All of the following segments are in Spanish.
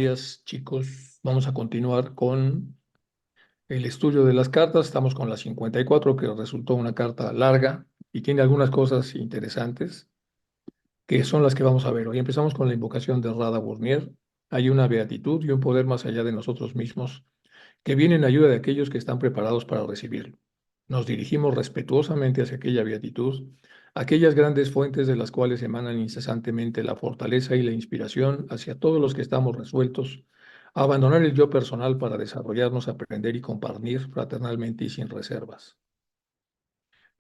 días, chicos. Vamos a continuar con el estudio de las cartas. Estamos con la 54, que resultó una carta larga y tiene algunas cosas interesantes, que son las que vamos a ver hoy. Empezamos con la invocación de Rada Burnier. Hay una beatitud y un poder más allá de nosotros mismos, que viene en ayuda de aquellos que están preparados para recibirlo. Nos dirigimos respetuosamente hacia aquella beatitud, aquellas grandes fuentes de las cuales emanan incesantemente la fortaleza y la inspiración hacia todos los que estamos resueltos a abandonar el yo personal para desarrollarnos, aprender y compartir fraternalmente y sin reservas.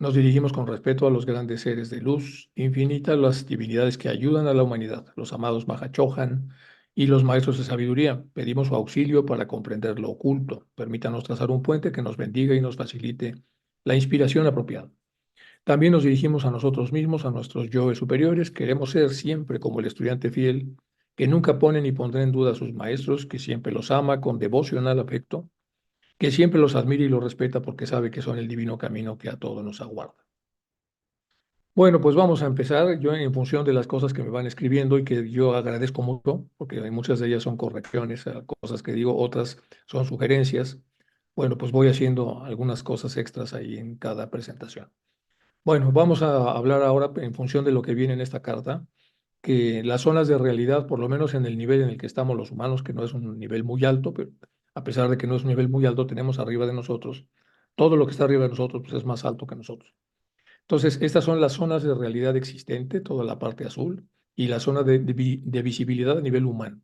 Nos dirigimos con respeto a los grandes seres de luz infinita, las divinidades que ayudan a la humanidad, los amados Mahachohan y los maestros de sabiduría. Pedimos su auxilio para comprender lo oculto. Permítanos trazar un puente que nos bendiga y nos facilite la inspiración apropiada. También nos dirigimos a nosotros mismos, a nuestros yoes superiores. Queremos ser siempre como el estudiante fiel, que nunca pone ni pondrá en duda a sus maestros, que siempre los ama con devocional afecto, que siempre los admira y los respeta porque sabe que son el divino camino que a todos nos aguarda. Bueno, pues vamos a empezar. Yo en función de las cosas que me van escribiendo y que yo agradezco mucho, porque hay muchas de ellas son correcciones a cosas que digo, otras son sugerencias. Bueno, pues voy haciendo algunas cosas extras ahí en cada presentación. Bueno, vamos a hablar ahora en función de lo que viene en esta carta, que las zonas de realidad, por lo menos en el nivel en el que estamos los humanos, que no es un nivel muy alto, pero a pesar de que no es un nivel muy alto, tenemos arriba de nosotros, todo lo que está arriba de nosotros pues es más alto que nosotros. Entonces, estas son las zonas de realidad existente, toda la parte azul, y la zona de visibilidad a nivel humano.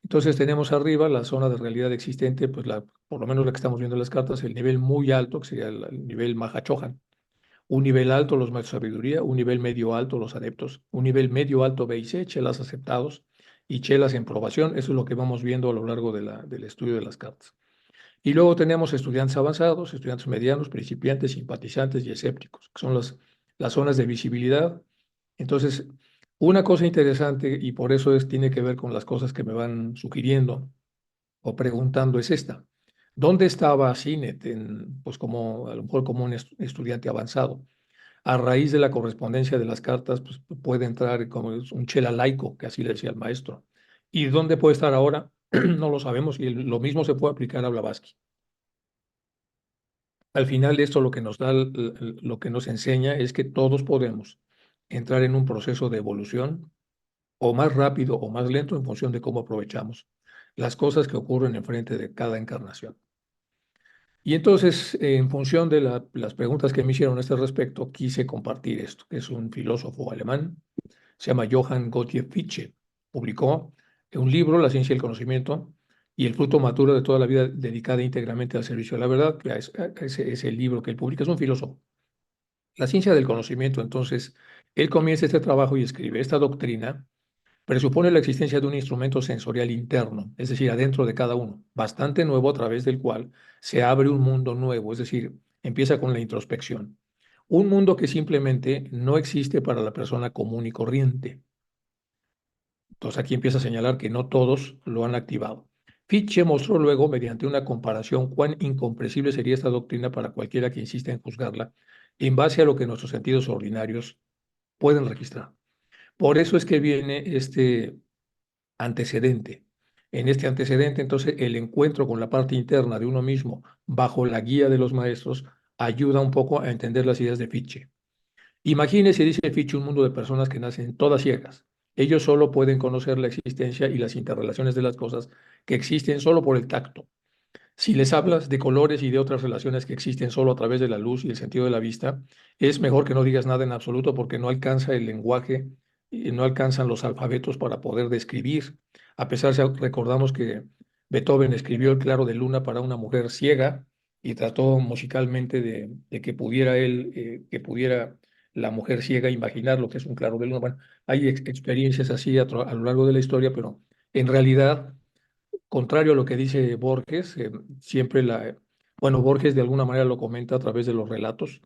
Entonces, tenemos arriba la zona de realidad existente, pues por lo menos la que estamos viendo en las cartas, el nivel muy alto, que sería el nivel Mahachohan. Un nivel alto, los maestros de sabiduría; un nivel medio alto, los adeptos; un nivel medio alto, B y C, chelas aceptados y chelas en probación. Eso es lo que vamos viendo a lo largo del estudio de las cartas. Y luego tenemos estudiantes avanzados, estudiantes medianos, principiantes, simpatizantes y escépticos, que son las zonas de visibilidad. Entonces, una cosa interesante, y por eso tiene que ver con las cosas que me van sugiriendo o preguntando, es esta. ¿Dónde estaba Sinet, pues como, a lo mejor como un estudiante avanzado? A raíz de la correspondencia de las cartas, pues puede entrar como un chela laico, que así le decía el maestro. ¿Y dónde puede estar ahora? No lo sabemos, y lo mismo se puede aplicar a Blavatsky. Al final, esto lo que nos da, lo que nos enseña es que todos podemos entrar en un proceso de evolución, o más rápido o más lento en función de cómo aprovechamos las cosas que ocurren enfrente de cada encarnación. Y entonces, en función de las preguntas que me hicieron a este respecto, quise compartir esto, que es un filósofo alemán, se llama Johann Gottlieb Fichte. Publicó un libro, La ciencia del conocimiento y el fruto maduro de toda la vida dedicada íntegramente al servicio de la verdad, que es el libro que él publica. Es un filósofo. La ciencia del conocimiento, entonces, él comienza este trabajo y escribe: esta doctrina presupone la existencia de un instrumento sensorial interno, es decir, adentro de cada uno, bastante nuevo, a través del cual se abre un mundo nuevo, es decir, empieza con la introspección. Un mundo que simplemente no existe para la persona común y corriente. Entonces aquí empieza a señalar que no todos lo han activado. Fichte mostró luego, mediante una comparación, cuán incomprensible sería esta doctrina para cualquiera que insista en juzgarla en base a lo que nuestros sentidos ordinarios pueden registrar. Por eso es que viene este antecedente. En este antecedente, entonces, el encuentro con la parte interna de uno mismo, bajo la guía de los maestros, ayuda un poco a entender las ideas de Fichte. Imagínese, dice Fichte, un mundo de personas que nacen todas ciegas. Ellos solo pueden conocer la existencia y las interrelaciones de las cosas que existen solo por el tacto. Si les hablas de colores y de otras relaciones que existen solo a través de la luz y el sentido de la vista, es mejor que no digas nada en absoluto, porque no alcanza el lenguaje y no alcanzan los alfabetos para poder describir. A pesar de recordamos que Beethoven escribió el Claro de Luna para una mujer ciega y trató musicalmente de que pudiera que pudiera la mujer ciega imaginar lo que es un claro de luna. Bueno, hay experiencias así a lo largo de la historia, pero en realidad, contrario a lo que dice Borges, siempre bueno, Borges de alguna manera lo comenta a través de los relatos.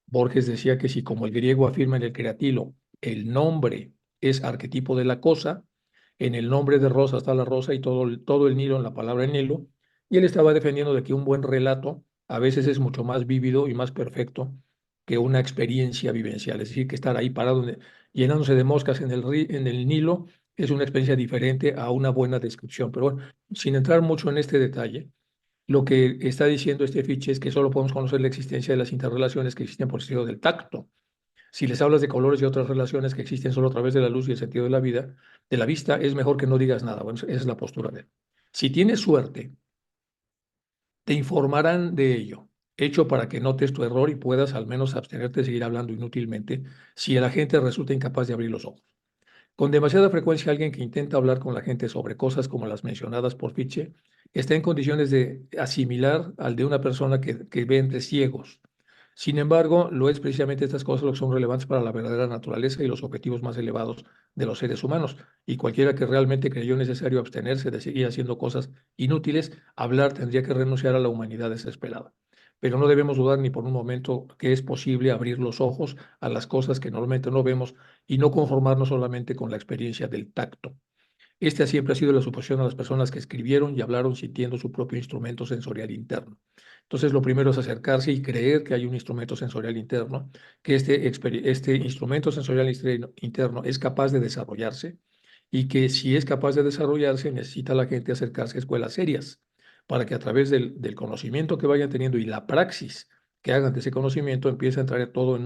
Borges decía que si, como el griego afirma en el creatilo, el nombre es arquetipo de la cosa, en el nombre de Rosa está la rosa y todo el Nilo en la palabra Nilo, y él estaba defendiendo de que un buen relato a veces es mucho más vívido y más perfecto que una experiencia vivencial, es decir, que estar ahí parado llenándose de moscas en el Nilo es una experiencia diferente a una buena descripción. Pero bueno, sin entrar mucho en este detalle, lo que está diciendo este fiche es que solo podemos conocer la existencia de las interrelaciones que existen por el sentido del tacto. Si les hablas de colores y otras relaciones que existen solo a través de la luz y el sentido de la vida, de la vista, es mejor que no digas nada. Bueno, esa es la postura de él. Si tienes suerte, te informarán de ello, hecho para que notes tu error y puedas al menos abstenerte de seguir hablando inútilmente si la gente resulta incapaz de abrir los ojos. Con demasiada frecuencia, alguien que intenta hablar con la gente sobre cosas como las mencionadas por Fichte está en condiciones de asimilar al de una persona que ve entre ciegos. Sin embargo, lo es precisamente estas cosas lo que son relevantes para la verdadera naturaleza y los objetivos más elevados de los seres humanos. Y cualquiera que realmente creyó necesario abstenerse de seguir haciendo cosas inútiles, hablar tendría que renunciar a la humanidad desesperada. Pero no debemos dudar ni por un momento que es posible abrir los ojos a las cosas que normalmente no vemos y no conformarnos solamente con la experiencia del tacto. Esta siempre ha sido la suposición a las personas que escribieron y hablaron sintiendo su propio instrumento sensorial interno. Entonces, lo primero es acercarse y creer que hay un instrumento sensorial interno, que este instrumento sensorial interno es capaz de desarrollarse y que si es capaz de desarrollarse, necesita la gente acercarse a escuelas serias para que a través del conocimiento que vayan teniendo y la praxis que hagan de ese conocimiento empiece a entrar todo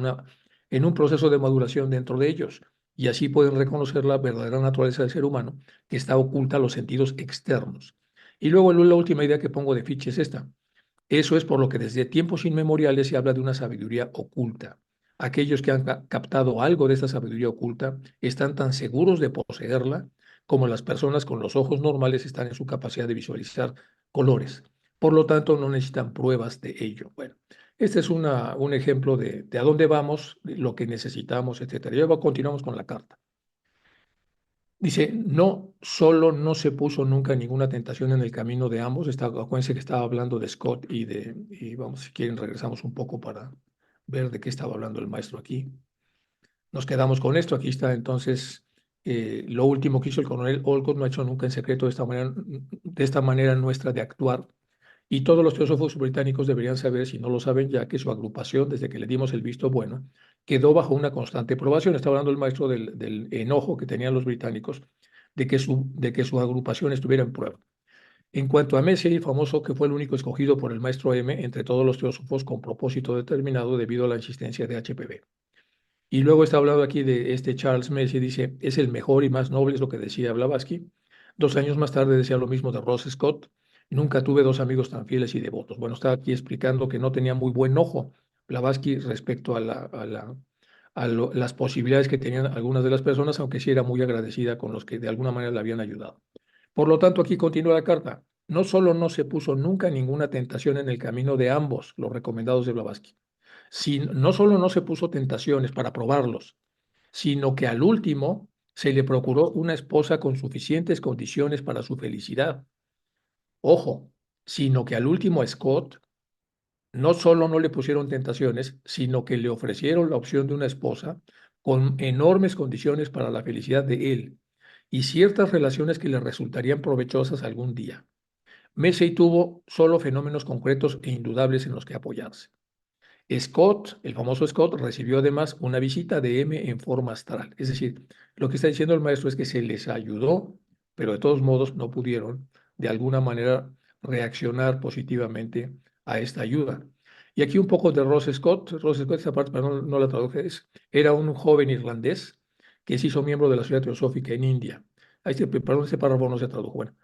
en un proceso de maduración dentro de ellos y así pueden reconocer la verdadera naturaleza del ser humano que está oculta a los sentidos externos. Y luego la última idea que pongo de Fichte es esta. Eso es por lo que desde tiempos inmemoriales se habla de una sabiduría oculta. Aquellos que han captado algo de esta sabiduría oculta están tan seguros de poseerla como las personas con los ojos normales están en su capacidad de visualizar colores. Por lo tanto, no necesitan pruebas de ello. Bueno, este es un ejemplo de a dónde vamos, de lo que necesitamos, etcétera. Y luego continuamos con la carta. Dice, no, solo no se puso nunca ninguna tentación en el camino de ambos. Acuérdense que estaba hablando de Scott y vamos, si quieren, regresamos un poco para ver de qué estaba hablando el maestro aquí. Nos quedamos con esto. Aquí está entonces lo último que hizo el coronel Olcott, no ha hecho nunca en secreto de esta manera nuestra de actuar. Y todos los teósofos británicos deberían saber, si no lo saben ya, que su agrupación, desde que le dimos el visto bueno, quedó bajo una constante probación. Está hablando el maestro del enojo que tenían los británicos de que su agrupación estuviera en prueba. En cuanto a Messier, famoso que fue el único escogido por el maestro M entre todos los teósofos con propósito determinado debido a la insistencia de HPV. Y luego está hablando aquí de este Charles Messier, dice, es el mejor y más noble, es lo que decía Blavatsky. 2 años más tarde decía lo mismo de Ross Scott. Nunca tuve dos amigos tan fieles y devotos. Bueno, está aquí explicando que no tenía muy buen ojo Blavatsky respecto las posibilidades que tenían algunas de las personas, aunque sí era muy agradecida con los que de alguna manera le habían ayudado. Por lo tanto, aquí continúa la carta. No solo no se puso nunca ninguna tentación en el camino de ambos, los recomendados de Blavatsky, no solo no se puso tentaciones para probarlos, sino que al último se le procuró una esposa con suficientes condiciones para su felicidad. Ojo, sino que al último a Scott no solo no le pusieron tentaciones, sino que le ofrecieron la opción de una esposa con enormes condiciones para la felicidad de él y ciertas relaciones que le resultarían provechosas algún día. Massey tuvo solo fenómenos concretos e indudables en los que apoyarse. Scott, el famoso Scott, recibió además una visita de M en forma astral. Es decir, lo que está diciendo el maestro es que se les ayudó, pero de todos modos no pudieron de alguna manera reaccionar positivamente a esta ayuda. Y aquí un poco de Ross Scott. Ross Scott, esta parte no la traduje, era un joven irlandés que se hizo miembro de la Sociedad Teosófica en India. Perdón, este párrafo no se tradujo. Bueno,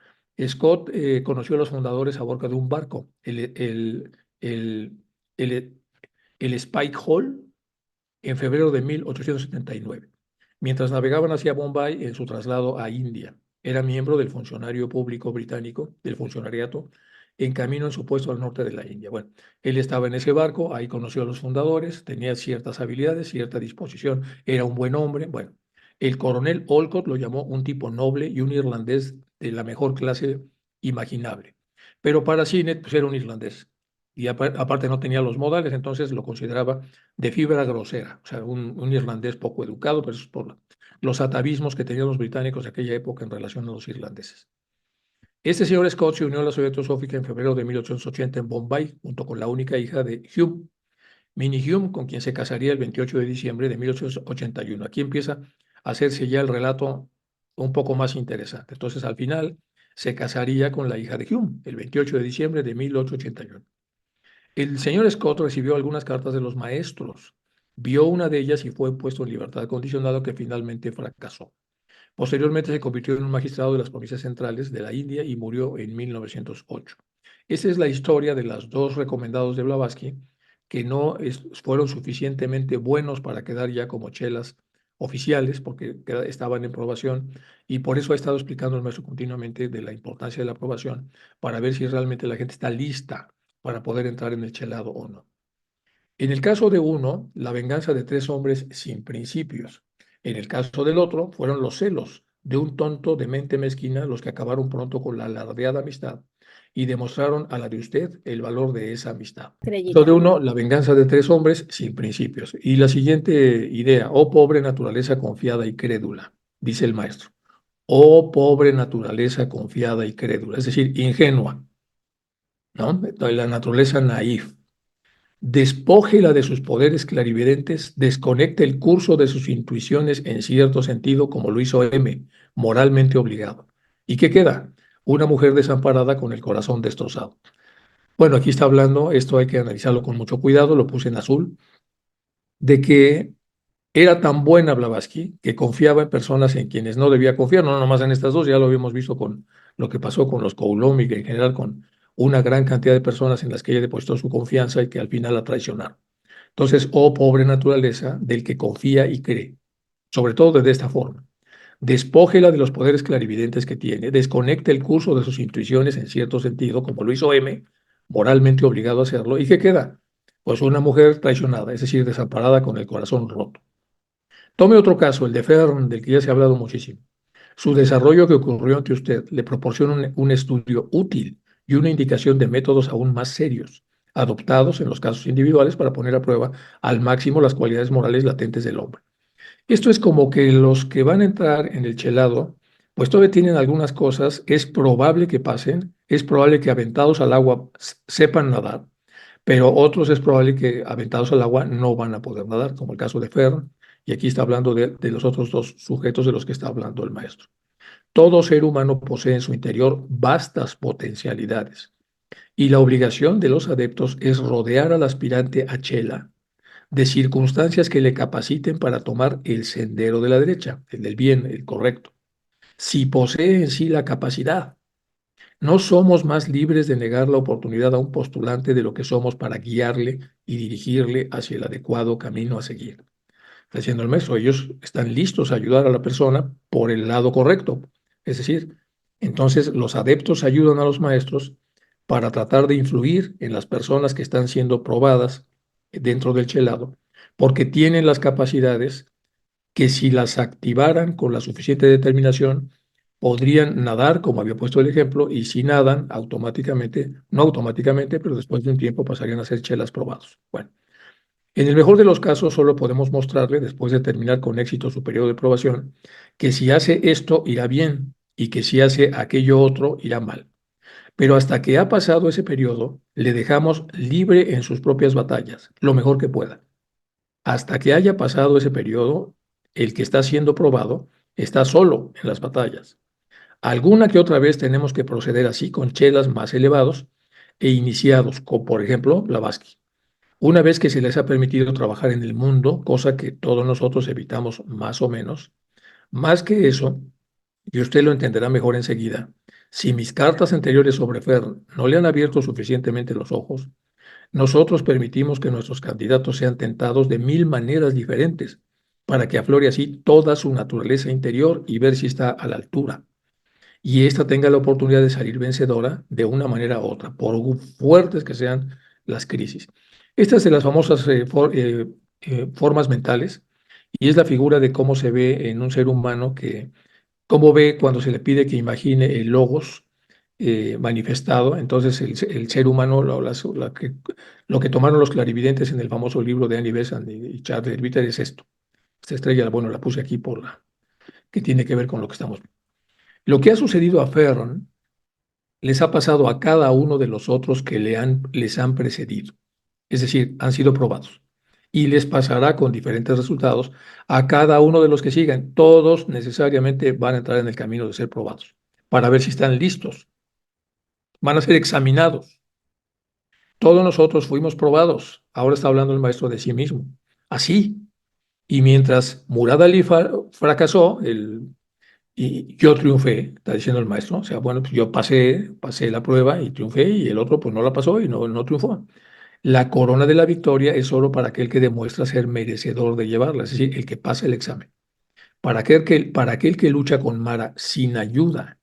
Scott conoció a los fundadores a bordo de un barco, el el Spike Hall en febrero de 1879, mientras navegaban hacia Bombay en su traslado a India. Era miembro del funcionario público británico, del funcionariato, en camino en su puesto al norte de la India. Bueno, él estaba en ese barco, ahí conoció a los fundadores, tenía ciertas habilidades, cierta disposición, era un buen hombre. Bueno, el coronel Olcott lo llamó un tipo noble y un irlandés de la mejor clase imaginable. Pero para Sinet, pues era un irlandés y aparte no tenía los modales, entonces lo consideraba de fibra grosera, o sea, un irlandés poco educado, pero eso es por los atavismos que tenían los británicos de aquella época en relación a los irlandeses. Este señor Scott se unió a la Sociedad Teosófica en febrero de 1880 en Bombay, junto con la única hija de Hume, Minnie Hume, con quien se casaría el 28 de diciembre de 1881. Aquí empieza a hacerse ya el relato un poco más interesante. Entonces, al final, se casaría con la hija de Hume, el 28 de diciembre de 1881. El señor Scott recibió algunas cartas de los maestros, vio una de ellas y fue puesto en libertad condicionada, que finalmente fracasó. Posteriormente se convirtió en un magistrado de las provincias centrales de la India y murió en 1908. Esa es la historia de los dos recomendados de Blavatsky, que no fueron suficientemente buenos para quedar ya como chelas oficiales, porque estaban en probación, y por eso ha estado explicando el maestro continuamente de la importancia de la aprobación, para ver si realmente la gente está lista para poder entrar en el chelado o no. En el caso de uno, la venganza de tres hombres sin principios. En el caso del otro, fueron los celos de un tonto de mente mezquina los que acabaron pronto con la alardeada amistad y demostraron a la de usted el valor de esa amistad. Lo de Estrellita. uno, la venganza de tres hombres sin principios. Y la siguiente idea: oh pobre naturaleza confiada y crédula, dice el maestro. Oh pobre naturaleza confiada y crédula, es decir, ingenua, ¿no? La naturaleza naif. Despójela de sus poderes clarividentes, desconecte el curso de sus intuiciones en cierto sentido, como lo hizo M, moralmente obligado. ¿Y qué queda? Una mujer desamparada con el corazón destrozado. Bueno, aquí está hablando, esto hay que analizarlo con mucho cuidado, lo puse en azul, de que era tan buena Blavatsky que confiaba en personas en quienes no debía confiar, no nomás en estas dos, ya lo habíamos visto con lo que pasó con los Coulomb y en general con una gran cantidad de personas en las que ella depositó su confianza y que al final la traicionaron. Entonces, oh pobre naturaleza del que confía y cree, sobre todo de esta forma. Despójela de los poderes clarividentes que tiene, desconecte el curso de sus intuiciones en cierto sentido, como lo hizo M, moralmente obligado a hacerlo. ¿Y qué queda? Pues una mujer traicionada, es decir, desamparada con el corazón roto. Tome otro caso, el de Fern, del que ya se ha hablado muchísimo. Su desarrollo que ocurrió ante usted le proporciona un estudio útil y una indicación de métodos aún más serios, adoptados en los casos individuales para poner a prueba al máximo las cualidades morales latentes del hombre. Esto es como que los que van a entrar en el chelado, pues todavía tienen algunas cosas, es probable que pasen, es probable que aventados al agua sepan nadar, pero otros es probable que aventados al agua no van a poder nadar, como el caso de Fern, y aquí está hablando de los otros dos sujetos de los que está hablando el maestro. Todo ser humano posee en su interior vastas potencialidades, y la obligación de los adeptos es rodear al aspirante a chela de circunstancias que le capaciten para tomar el sendero de la derecha, el del bien, el correcto. Si posee en sí la capacidad, no somos más libres de negar la oportunidad a un postulante de lo que somos para guiarle y dirigirle hacia el adecuado camino a seguir. Está diciendo el maestro, ellos están listos a ayudar a la persona por el lado correcto. Es decir, entonces los adeptos ayudan a los maestros para tratar de influir en las personas que están siendo probadas dentro del chelado, porque tienen las capacidades que, si las activaran con la suficiente determinación, podrían nadar, como había puesto el ejemplo, y si nadan automáticamente, no automáticamente, pero después de un tiempo pasarían a ser chelas probados. Bueno, en el mejor de los casos solo podemos mostrarle, después de terminar con éxito su periodo de probación, que si hace esto irá bien y que si hace aquello otro irá mal. Pero hasta que ha pasado ese periodo, le dejamos libre en sus propias batallas, lo mejor que pueda. Hasta que haya pasado ese periodo, el que está siendo probado está solo en las batallas. Alguna que otra vez tenemos que proceder así con chelas más elevados e iniciados, como por ejemplo Blavatsky. Una vez que se les ha permitido trabajar en el mundo, cosa que todos nosotros evitamos más o menos, más que eso, y usted lo entenderá mejor enseguida, si mis cartas anteriores sobre Fern no le han abierto suficientemente los ojos, nosotros permitimos que nuestros candidatos sean tentados de mil maneras diferentes para que aflore así toda su naturaleza interior y ver si está a la altura. Y ésta tenga la oportunidad de salir vencedora de una manera u otra, por fuertes que sean las crisis. Esta es de las famosas formas mentales y es la figura de cómo se ve en un ser humano que, cómo ve cuando se le pide que imagine el logos manifestado. Entonces el ser humano, lo que tomaron los clarividentes en el famoso libro de Annie Besant y Charles Ritter es esto. Esta estrella, bueno, la puse aquí por la que tiene que ver con lo que estamos viendo. Lo que ha sucedido a Ferron les ha pasado a cada uno de los otros que les han precedido. Es decir, han sido probados. y les pasará con diferentes resultados a cada uno de los que sigan. Todos necesariamente van a entrar en el camino de ser probados para ver si están listos. Van a ser examinados. Todos nosotros fuimos probados. Ahora está hablando el maestro de sí mismo. Así. Y mientras Murad Ali fracasó, y yo triunfé, está diciendo el maestro. O sea, bueno, pues yo pasé la prueba y triunfé, y el otro pues no la pasó y no triunfó. La corona de la victoria es solo para aquel que demuestra ser merecedor de llevarla, es decir, el que pasa el examen. Para aquel que lucha con Mara sin ayuda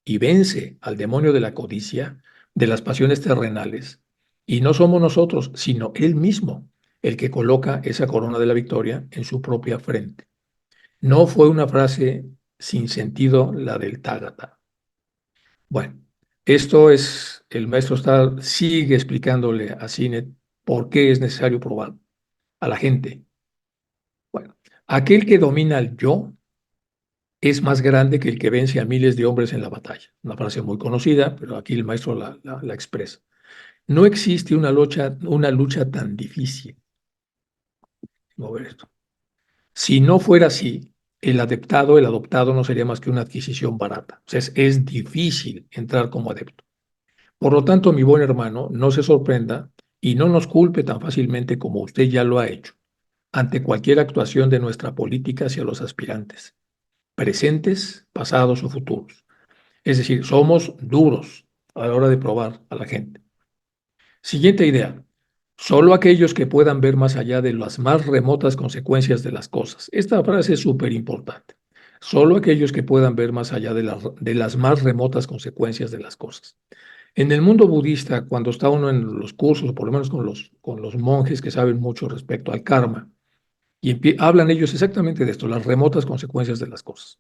y vence al demonio de la codicia, de las pasiones terrenales, y no somos nosotros, sino él mismo, el que coloca esa corona de la victoria en su propia frente. No fue una frase sin sentido la del Tágata. Bueno, esto es, el maestro sigue explicándole a Sinet por qué es necesario probar a la gente. Bueno, aquel que domina al yo es más grande que el que vence a miles de hombres en la batalla. Una frase muy conocida, pero aquí el maestro la expresa. No existe una lucha tan difícil. Vamos a ver esto. Si no fuera así, el adoptado no sería más que una adquisición barata. O sea, es difícil entrar como adepto. Por lo tanto, mi buen hermano, no se sorprenda y no nos culpe tan fácilmente como usted ya lo ha hecho ante cualquier actuación de nuestra política hacia los aspirantes, presentes, pasados o futuros. Es decir, somos duros a la hora de probar a la gente. Siguiente idea. Solo aquellos que puedan ver más allá de las más remotas consecuencias de las cosas. Esta frase es súper importante. Solo aquellos que puedan ver más allá de las más remotas consecuencias de las cosas. En el mundo budista, cuando está uno en los cursos, o por lo menos con los monjes que saben mucho respecto al karma, y hablan ellos exactamente de esto, las remotas consecuencias de las cosas.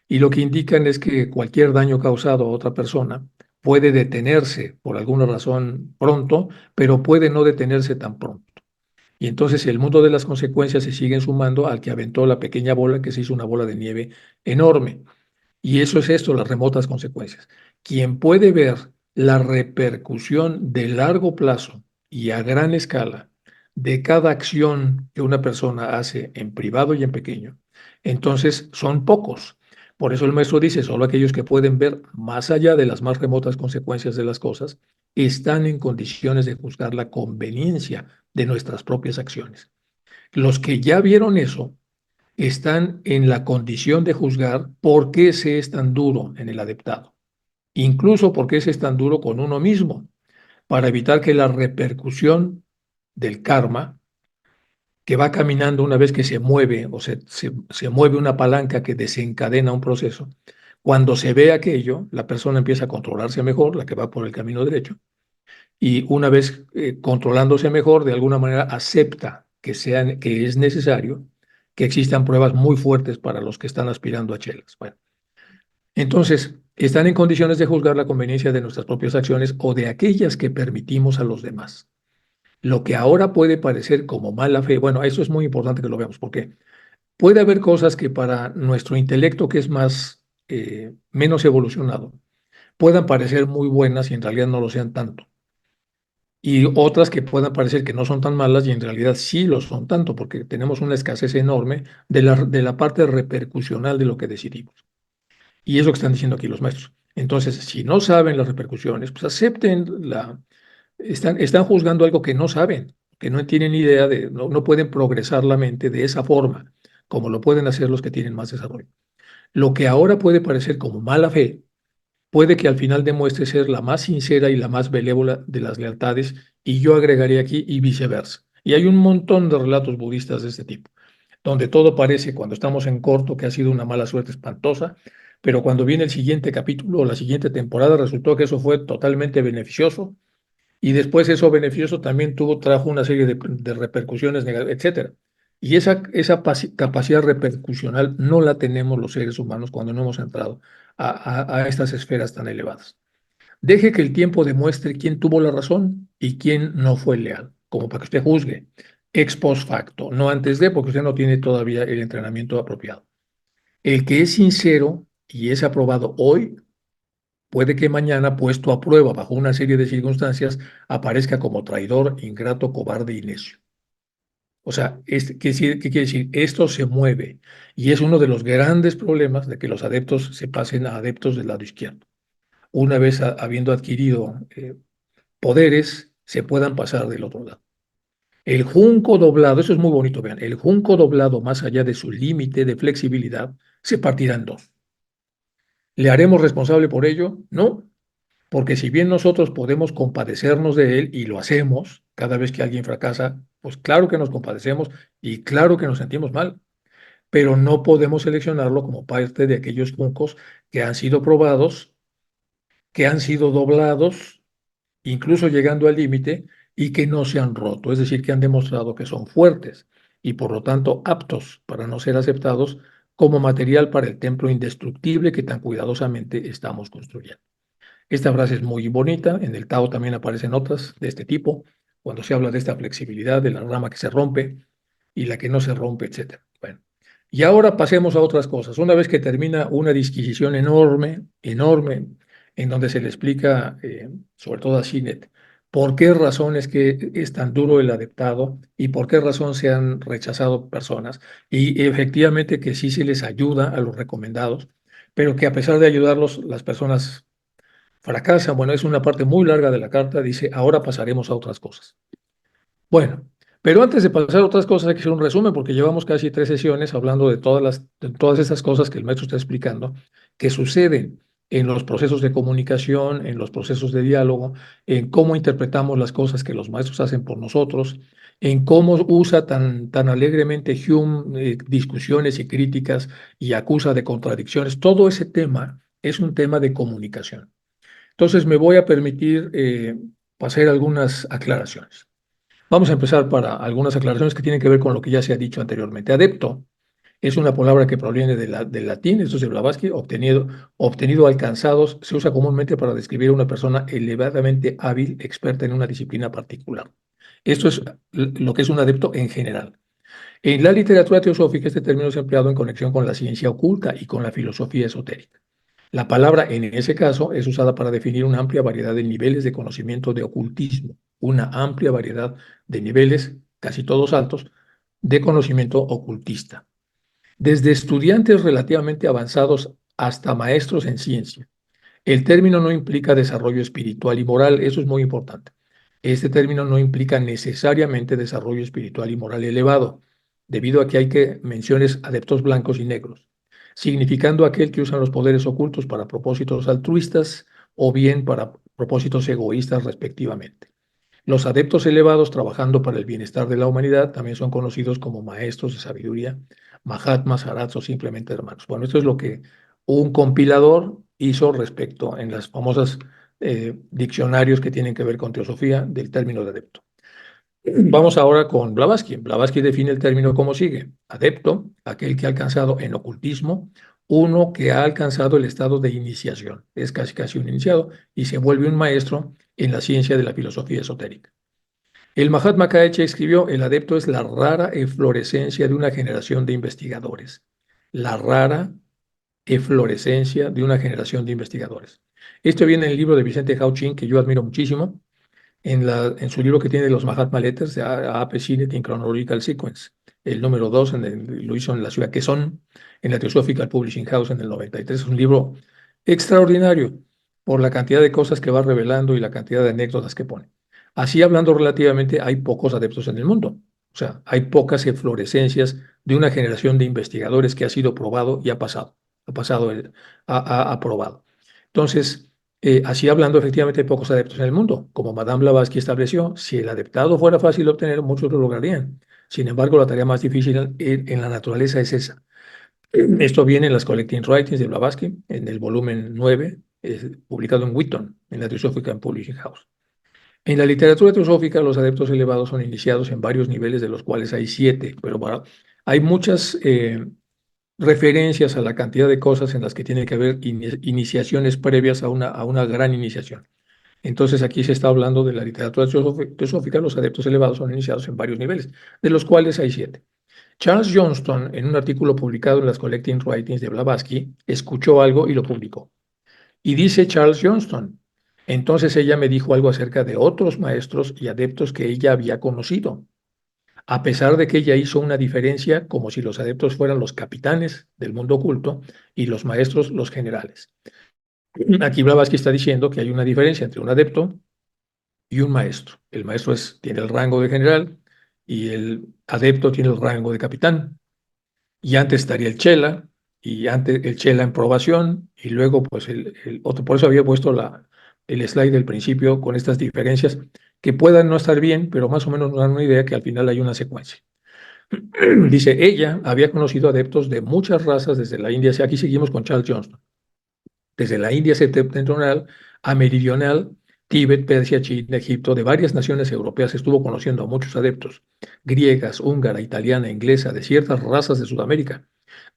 Y lo que indican es que cualquier daño causado a otra persona puede detenerse por alguna razón pronto, pero puede no detenerse tan pronto. Y entonces el mundo de las consecuencias se sigue sumando al que aventó la pequeña bola que se hizo una bola de nieve enorme. Y eso es esto, las remotas consecuencias. Quien puede ver la repercusión de largo plazo y a gran escala de cada acción que una persona hace en privado y en pequeño, entonces son pocos. Por eso el maestro dice, solo aquellos que pueden ver más allá de las más remotas consecuencias de las cosas están en condiciones de juzgar la conveniencia de nuestras propias acciones. Los que ya vieron eso están en la condición de juzgar por qué se es tan duro en el adeptado, incluso por qué se es tan duro con uno mismo, para evitar que la repercusión del karma, que va caminando una vez que se mueve o se mueve una palanca que desencadena un proceso, cuando se ve aquello, la persona empieza a controlarse mejor, la que va por el camino derecho, y una vez controlándose mejor, de alguna manera acepta que es necesario que existan pruebas muy fuertes para los que están aspirando a chelas. Bueno, entonces, están en condiciones de juzgar la conveniencia de nuestras propias acciones o de aquellas que permitimos a los demás. Lo que ahora puede parecer como mala fe, bueno, eso es muy importante que lo veamos, porque puede haber cosas que para nuestro intelecto, que es menos evolucionado, puedan parecer muy buenas y en realidad no lo sean tanto. Y otras que puedan parecer que no son tan malas y en realidad sí lo son tanto, porque tenemos una escasez enorme de la parte repercusional de lo que decidimos. Y es lo que están diciendo aquí los maestros. Entonces, si no saben las repercusiones, pues están juzgando algo que no saben, que no tienen idea no pueden progresar la mente de esa forma, como lo pueden hacer los que tienen más desarrollo. Lo que ahora puede parecer como mala fe, puede que al final demuestre ser la más sincera y la más benévola de las lealtades, y yo agregaría aquí y viceversa. Y hay un montón de relatos budistas de este tipo, donde todo parece, cuando estamos en corto, que ha sido una mala suerte espantosa, pero cuando viene el siguiente capítulo o la siguiente temporada, resultó que eso fue totalmente beneficioso, y después eso beneficioso también trajo una serie de repercusiones negativas, etcétera. Y esa capacidad repercusional no la tenemos los seres humanos cuando no hemos entrado a estas esferas tan elevadas. Deje que el tiempo demuestre quién tuvo la razón y quién no fue leal, como para que usted juzgue, ex post facto, no antes de, porque usted no tiene todavía el entrenamiento apropiado. El que es sincero y es aprobado hoy, puede que mañana, puesto a prueba bajo una serie de circunstancias, aparezca como traidor, ingrato, cobarde y necio. O sea, ¿qué quiere decir? Esto se mueve y es uno de los grandes problemas de que los adeptos se pasen a adeptos del lado izquierdo. Una vez habiendo adquirido poderes, se puedan pasar del otro lado. El junco doblado, eso es muy bonito, vean, el junco doblado más allá de su límite de flexibilidad se partirá en dos. ¿Le haremos responsable por ello? No, porque si bien nosotros podemos compadecernos de él y lo hacemos cada vez que alguien fracasa, pues claro que nos compadecemos y claro que nos sentimos mal, pero no podemos seleccionarlo como parte de aquellos juncos que han sido probados, que han sido doblados, incluso llegando al límite, y que no se han roto, es decir, que han demostrado que son fuertes y por lo tanto aptos para no ser aceptados como material para el templo indestructible que tan cuidadosamente estamos construyendo. Esta frase es muy bonita, en el Tao también aparecen otras de este tipo, cuando se habla de esta flexibilidad, de la rama que se rompe y la que no se rompe, etcétera. Bueno, y ahora pasemos a otras cosas. Una vez que termina una disquisición enorme, enorme, en donde se le explica, sobre todo a Sinet, por qué razón es que es tan duro el adeptado y por qué razón se han rechazado personas, y efectivamente que sí se les ayuda a los recomendados, pero que a pesar de ayudarlos, las personas fracasan. Bueno, es una parte muy larga de la carta, dice, ahora pasaremos a otras cosas. Bueno, pero antes de pasar a otras cosas hay que hacer un resumen porque llevamos casi 3 sesiones hablando de todas esas cosas que el maestro está explicando, que suceden en los procesos de comunicación, en los procesos de diálogo, en cómo interpretamos las cosas que los maestros hacen por nosotros, en cómo usa tan alegremente Hume discusiones y críticas y acusa de contradicciones. Todo ese tema es un tema de comunicación. Entonces me voy a permitir hacer algunas aclaraciones. Vamos a empezar para algunas aclaraciones que tienen que ver con lo que ya se ha dicho anteriormente. Adepto es una palabra que proviene del latín, esto es de Blavatsky, obtenido, alcanzados, se usa comúnmente para describir a una persona elevadamente hábil, experta en una disciplina particular. Esto es lo que es un adepto en general. En la literatura teosófica, este término es empleado en conexión con la ciencia oculta y con la filosofía esotérica. La palabra en ese caso es usada para definir una amplia variedad de niveles de conocimiento de ocultismo, una amplia variedad de niveles, casi todos altos, de conocimiento ocultista. Desde estudiantes relativamente avanzados hasta maestros en ciencia. El término no implica desarrollo espiritual y moral, eso es muy importante. Este término no implica necesariamente desarrollo espiritual y moral elevado, debido a que hay que menciones adeptos blancos y negros, significando aquel que usa los poderes ocultos para propósitos altruistas o bien para propósitos egoístas respectivamente. Los adeptos elevados trabajando para el bienestar de la humanidad también son conocidos como maestros de sabiduría, Mahatmas, Arhats o simplemente hermanos. Bueno, esto es lo que un compilador hizo respecto en las famosas diccionarios que tienen que ver con teosofía del término de adepto. Vamos ahora con Blavatsky. Blavatsky define el término como sigue: adepto, aquel que ha alcanzado en ocultismo, uno que ha alcanzado el estado de iniciación, es casi un iniciado, y se vuelve un maestro en la ciencia de la filosofía esotérica. El Mahatma Kaeche escribió: el adepto es la rara eflorescencia de una generación de investigadores. La rara eflorescencia de una generación de investigadores. Esto viene en el libro de Vicente Hauchin, que yo admiro muchísimo, en su libro que tiene los Mahatma Letters, de A.P. Sinet in Chronological Sequence. El número 2 lo hizo en la ciudad que son, en la Theosophical Publishing House en el 93. Es un libro extraordinario por la cantidad de cosas que va revelando y la cantidad de anécdotas que pone. Así hablando relativamente, hay pocos adeptos en el mundo. O sea, hay pocas eflorescencias de una generación de investigadores que ha sido probado y ha pasado, ha probado. Entonces, así hablando, efectivamente hay pocos adeptos en el mundo. Como Madame Blavatsky estableció, si el adeptado fuera fácil de obtener, muchos lo lograrían. Sin embargo, la tarea más difícil en la naturaleza es esa. Esto viene en las Collecting Writings de Blavatsky, en el volumen 9, publicado en Wheaton, en la Theosophical Publishing House. En la literatura teosófica, los adeptos elevados son iniciados en varios niveles, de los cuales hay 7, pero hay muchas referencias a la cantidad de cosas en las que tiene que haber iniciaciones previas a una gran iniciación. Entonces aquí se está hablando de la literatura teosófica, los adeptos elevados son iniciados en varios niveles, de los cuales hay 7. Charles Johnston, en un artículo publicado en las Collecting Writings de Blavatsky, escuchó algo y lo publicó. Y dice Charles Johnston: entonces ella me dijo algo acerca de otros maestros y adeptos que ella había conocido. a pesar de que ella hizo una diferencia como si los adeptos fueran los capitanes del mundo oculto y los maestros los generales. Aquí Blavatsky está diciendo que hay una diferencia entre un adepto y un maestro. El maestro tiene el rango de general y el adepto tiene el rango de capitán. Y antes estaría el chela, y antes el chela en probación, y luego pues el otro. Por eso había puesto el slide del principio con estas diferencias que puedan no estar bien, pero más o menos nos dan una idea que al final hay una secuencia. Dice, ella había conocido adeptos de muchas razas desde la India. Aquí seguimos con Charles Johnston. Desde la India septentrional a meridional, Tíbet, Persia, China, Egipto, de varias naciones europeas estuvo conociendo a muchos adeptos, griegas, húngara, italiana, inglesa, de ciertas razas de Sudamérica,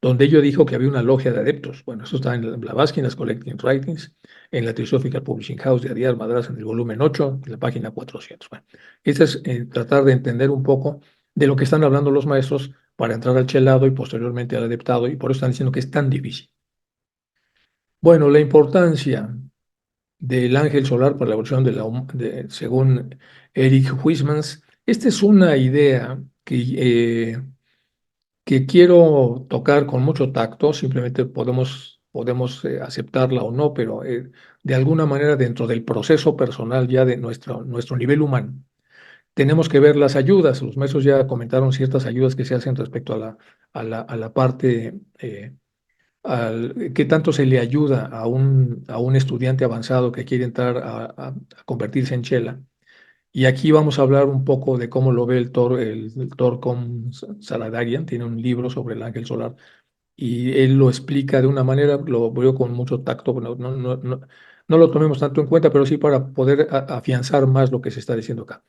donde ello dijo que había una logia de adeptos. Bueno, eso está en Blavatsky, en las Collecting Writings, en la Theosophical Publishing House de Ariel Madras, en el volumen 8, en la página 400. Bueno, esto es tratar de entender un poco de lo que están hablando los maestros para entrar al chelado y posteriormente al adeptado, y por eso están diciendo que es tan difícil. Bueno, la importancia del ángel solar para la evolución según Eric Huysmans. Esta es una idea que quiero tocar con mucho tacto, simplemente podemos aceptarla o no, pero de alguna manera dentro del proceso personal ya de nuestro nivel humano. Tenemos que ver las ayudas. Los maestros ya comentaron ciertas ayudas que se hacen respecto a la parte qué tanto se le ayuda a un estudiante avanzado que quiere entrar a convertirse en chela. Y aquí vamos a hablar un poco de cómo lo ve el Torkom Saradarian, tiene un libro sobre el ángel solar, y él lo explica de una manera, lo veo con mucho tacto, no lo tomemos tanto en cuenta, pero sí para poder afianzar más lo que se está diciendo acá.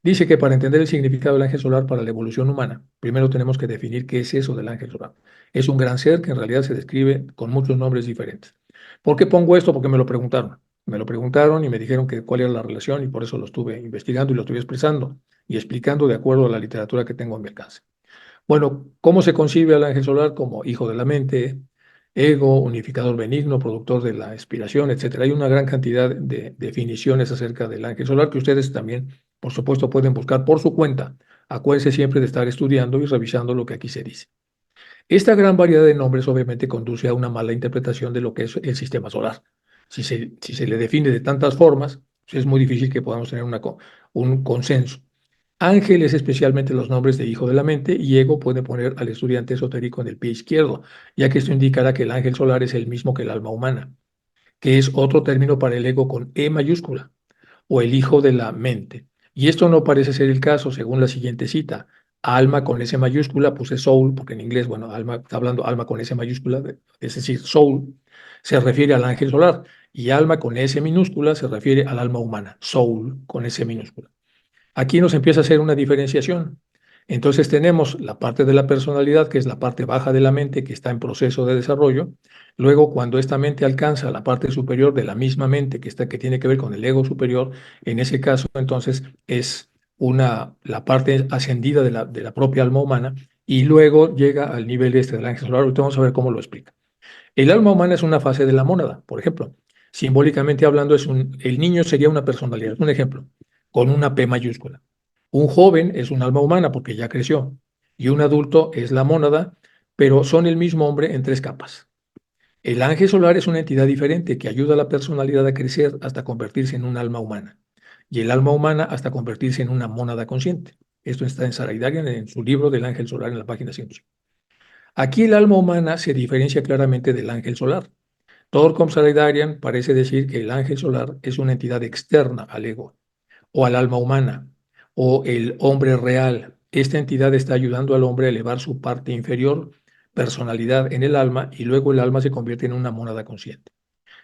Dice que para entender el significado del ángel solar para la evolución humana, primero tenemos que definir qué es eso del ángel solar. Es un gran ser que en realidad se describe con muchos nombres diferentes. ¿Por qué pongo esto? Porque me lo preguntaron. Me lo preguntaron y me dijeron que cuál era la relación, y por eso lo estuve investigando y lo estuve expresando y explicando de acuerdo a la literatura que tengo a mi alcance. Bueno, ¿cómo se concibe al ángel solar? Como hijo de la mente, ego, unificador benigno, productor de la inspiración, etcétera. Hay una gran cantidad de definiciones acerca del ángel solar que ustedes también, por supuesto, pueden buscar por su cuenta. Acuérdense siempre de estar estudiando y revisando lo que aquí se dice. Esta gran variedad de nombres obviamente conduce a una mala interpretación de lo que es el sistema solar. Si se le define de tantas formas, pues es muy difícil que podamos tener un consenso. Ángel es especialmente los nombres de hijo de la mente, y ego puede poner al estudiante esotérico en el pie izquierdo, ya que esto indicará que el ángel solar es el mismo que el alma humana, que es otro término para el ego con E mayúscula, o el hijo de la mente. Y esto no parece ser el caso, según la siguiente cita. Alma con S mayúscula, puse soul, porque en inglés, bueno, alma, está hablando alma con S mayúscula, es decir, soul, se refiere al ángel solar, y alma con S minúscula se refiere al alma humana, soul con S minúscula. Aquí nos empieza a hacer una diferenciación. Entonces tenemos la parte de la personalidad, que es la parte baja de la mente, que está en proceso de desarrollo. Luego, cuando esta mente alcanza la parte superior de la misma mente, que tiene que ver con el ego superior, en ese caso, entonces, es la parte ascendida de la propia alma humana, y luego llega al nivel este del ángel solar. Ahorita vamos a ver cómo lo explica. El alma humana es una fase de la mónada, por ejemplo. Simbólicamente hablando, el niño sería una personalidad, un ejemplo, con una P mayúscula. Un joven es un alma humana porque ya creció, y un adulto es la mónada, pero son el mismo hombre en tres capas. El ángel solar es una entidad diferente que ayuda a la personalidad a crecer hasta convertirse en un alma humana, y el alma humana hasta convertirse en una mónada consciente. Esto está en Saraidarian, en su libro del ángel solar, en la página 105. Aquí el alma humana se diferencia claramente del ángel solar. Thorkom Saradarian parece decir que el ángel solar es una entidad externa al ego o al alma humana o el hombre real. Esta entidad está ayudando al hombre a elevar su parte inferior, personalidad, en el alma, y luego el alma se convierte en una mónada consciente.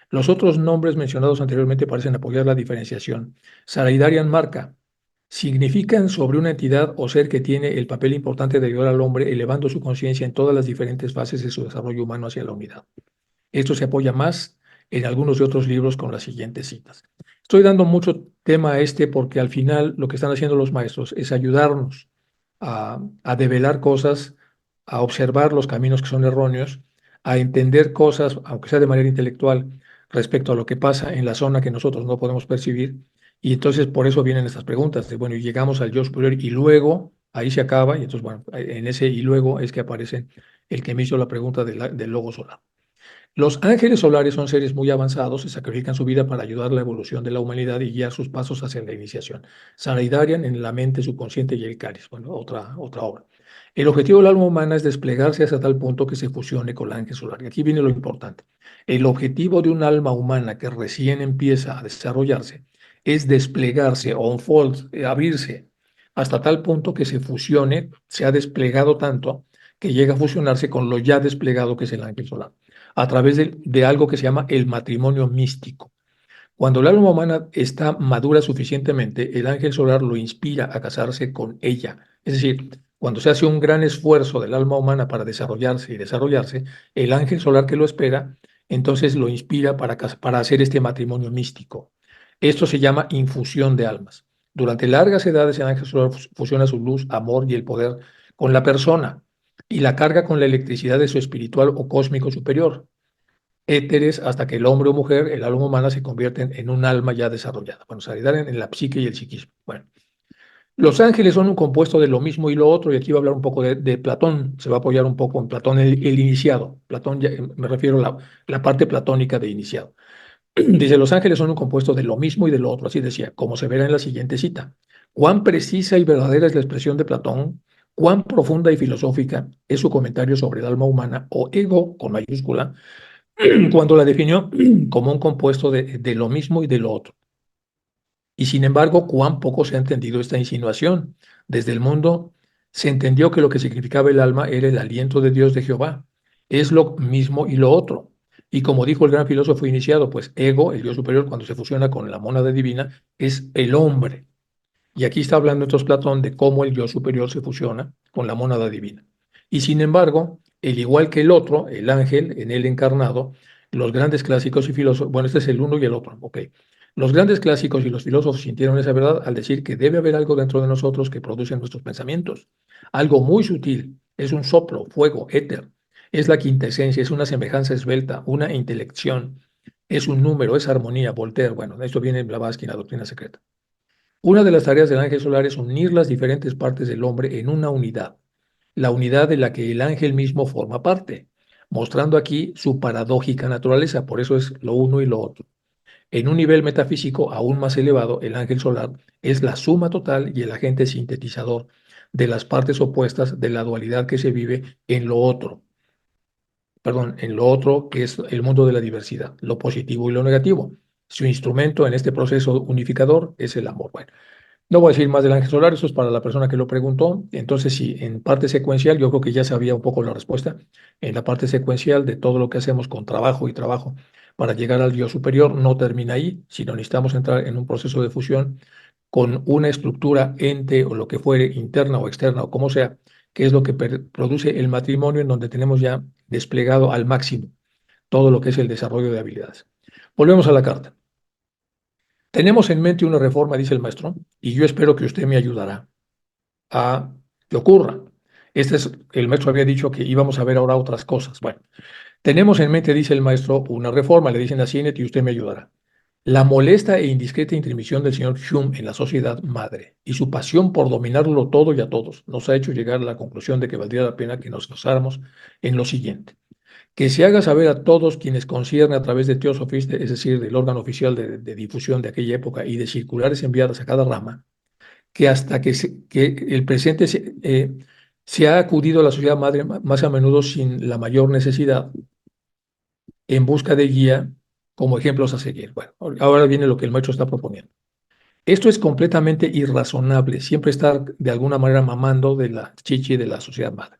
Los otros nombres mencionados anteriormente parecen apoyar la diferenciación. Saradarian marca significan sobre una entidad o ser que tiene el papel importante de ayudar al hombre elevando su conciencia en todas las diferentes fases de su desarrollo humano hacia la unidad. Esto se apoya más en algunos de otros libros con las siguientes citas. Estoy dando mucho tema a este porque al final lo que están haciendo los maestros es ayudarnos a develar cosas, a observar los caminos que son erróneos, a entender cosas, aunque sea de manera intelectual, respecto a lo que pasa en la zona que nosotros no podemos percibir. Y entonces por eso vienen estas preguntas de, bueno, y llegamos al yo superior y luego, Ahí se acaba y entonces, bueno, en ese y luego es que aparece el que me hizo la pregunta del logo solar. Los ángeles solares son seres muy avanzados, se sacrifican su vida para ayudar a la evolución de la humanidad y guiar sus pasos hacia la iniciación. Sanaidarian en la mente subconsciente y el Caris. Bueno, otra obra. El objetivo del alma humana es desplegarse hasta tal punto que se fusione con el ángel solar. Y aquí viene lo importante. El objetivo de un alma humana que recién empieza a desarrollarse es desplegarse o unfold, abrirse hasta tal punto que se fusione, se ha desplegado tanto que llega a fusionarse con lo ya desplegado que es el ángel solar a través de algo que se llama el matrimonio místico. Cuando el alma humana está madura suficientemente, el ángel solar lo inspira a casarse con ella. Es decir, cuando se hace un gran esfuerzo del alma humana para desarrollarse y desarrollarse, el ángel solar que lo espera, entonces lo inspira para hacer este matrimonio místico. Esto se llama infusión de almas. Durante largas edades, el ángel solar fusiona su luz, amor y el poder con la persona y la carga con la electricidad de su espiritual o cósmico superior éteres hasta que el hombre o mujer, el alma humana, se convierten en un alma ya desarrollada. Bueno, se en la psique y el psiquismo. Bueno, los ángeles son un compuesto de lo mismo y lo otro, y aquí va a hablar un poco de Platón, se va a apoyar un poco en Platón, el iniciado. Platón, me refiero a la parte platónica de iniciado. Dice, los ángeles son un compuesto de lo mismo y de lo otro, así decía, como se verá en la siguiente cita. Cuán precisa y verdadera es la expresión de Platón, cuán profunda y filosófica es su comentario sobre el alma humana o ego con mayúscula, cuando la definió como un compuesto de lo mismo y de lo otro. Y sin embargo, cuán poco se ha entendido esta insinuación. Desde el mundo se entendió que lo que significaba el alma era el aliento de Dios de Jehová. Es lo mismo y lo otro. Y como dijo el gran filósofo iniciado, pues ego, el Dios superior, cuando se fusiona con la mónada divina, es el hombre. Y aquí está hablando entonces Platón de cómo el yo superior se fusiona con la mónada divina. Y sin embargo, el igual que el otro, el ángel en él encarnado, los grandes clásicos y filósofos, bueno, este es el uno y el otro, ok. Los grandes clásicos y los filósofos sintieron esa verdad al decir que debe haber algo dentro de nosotros que produce nuestros pensamientos. Algo muy sutil, es un soplo, fuego, éter. Es la quintesencia, es una semejanza esbelta, una intelección, es un número, es armonía, Voltaire. Bueno, esto viene en Blavatsky en la doctrina secreta. Una de las tareas del ángel solar es unir las diferentes partes del hombre en una unidad, la unidad de la que el ángel mismo forma parte, mostrando aquí su paradójica naturaleza, por eso es lo uno y lo otro. En un nivel metafísico aún más elevado, el ángel solar es la suma total y el agente sintetizador de las partes opuestas de la dualidad que se vive en lo otro, perdón, en lo otro que es el mundo de la diversidad, lo positivo y lo negativo. Su instrumento en este proceso unificador es el amor. Bueno, no voy a decir más del ángel solar, eso es para la persona que lo preguntó. Entonces, sí, en parte secuencial, yo creo que ya sabía un poco la respuesta. En la parte secuencial de todo lo que hacemos con trabajo y trabajo para llegar al yo superior, no termina ahí, sino necesitamos entrar en un proceso de fusión con una estructura ente o lo que fuere, interna o externa o como sea, que es lo que produce el matrimonio en donde tenemos ya desplegado al máximo todo lo que es el desarrollo de habilidades. Volvemos a la carta. Tenemos en mente una reforma, dice el maestro, y yo espero que usted me ayudará a que ocurra. El maestro había dicho que íbamos a ver ahora otras cosas. Bueno, tenemos en mente, dice el maestro, una reforma, le dicen a Sinet y usted me ayudará. La molesta e indiscreta intromisión del señor Hume en la sociedad madre y su pasión por dominarlo todo y a todos nos ha hecho llegar a la conclusión de que valdría la pena que nos basáramos en lo siguiente: que se haga saber a todos quienes concierne a través de Theosophist, es decir, del órgano oficial de difusión de aquella época y de circulares enviadas a cada rama, que hasta que el presente se ha acudido a la sociedad madre más a menudo sin la mayor necesidad, en busca de guía como ejemplos a seguir. Bueno, ahora viene lo que el maestro está proponiendo. Esto es completamente irrazonable, siempre estar de alguna manera mamando de la chichi de la sociedad madre.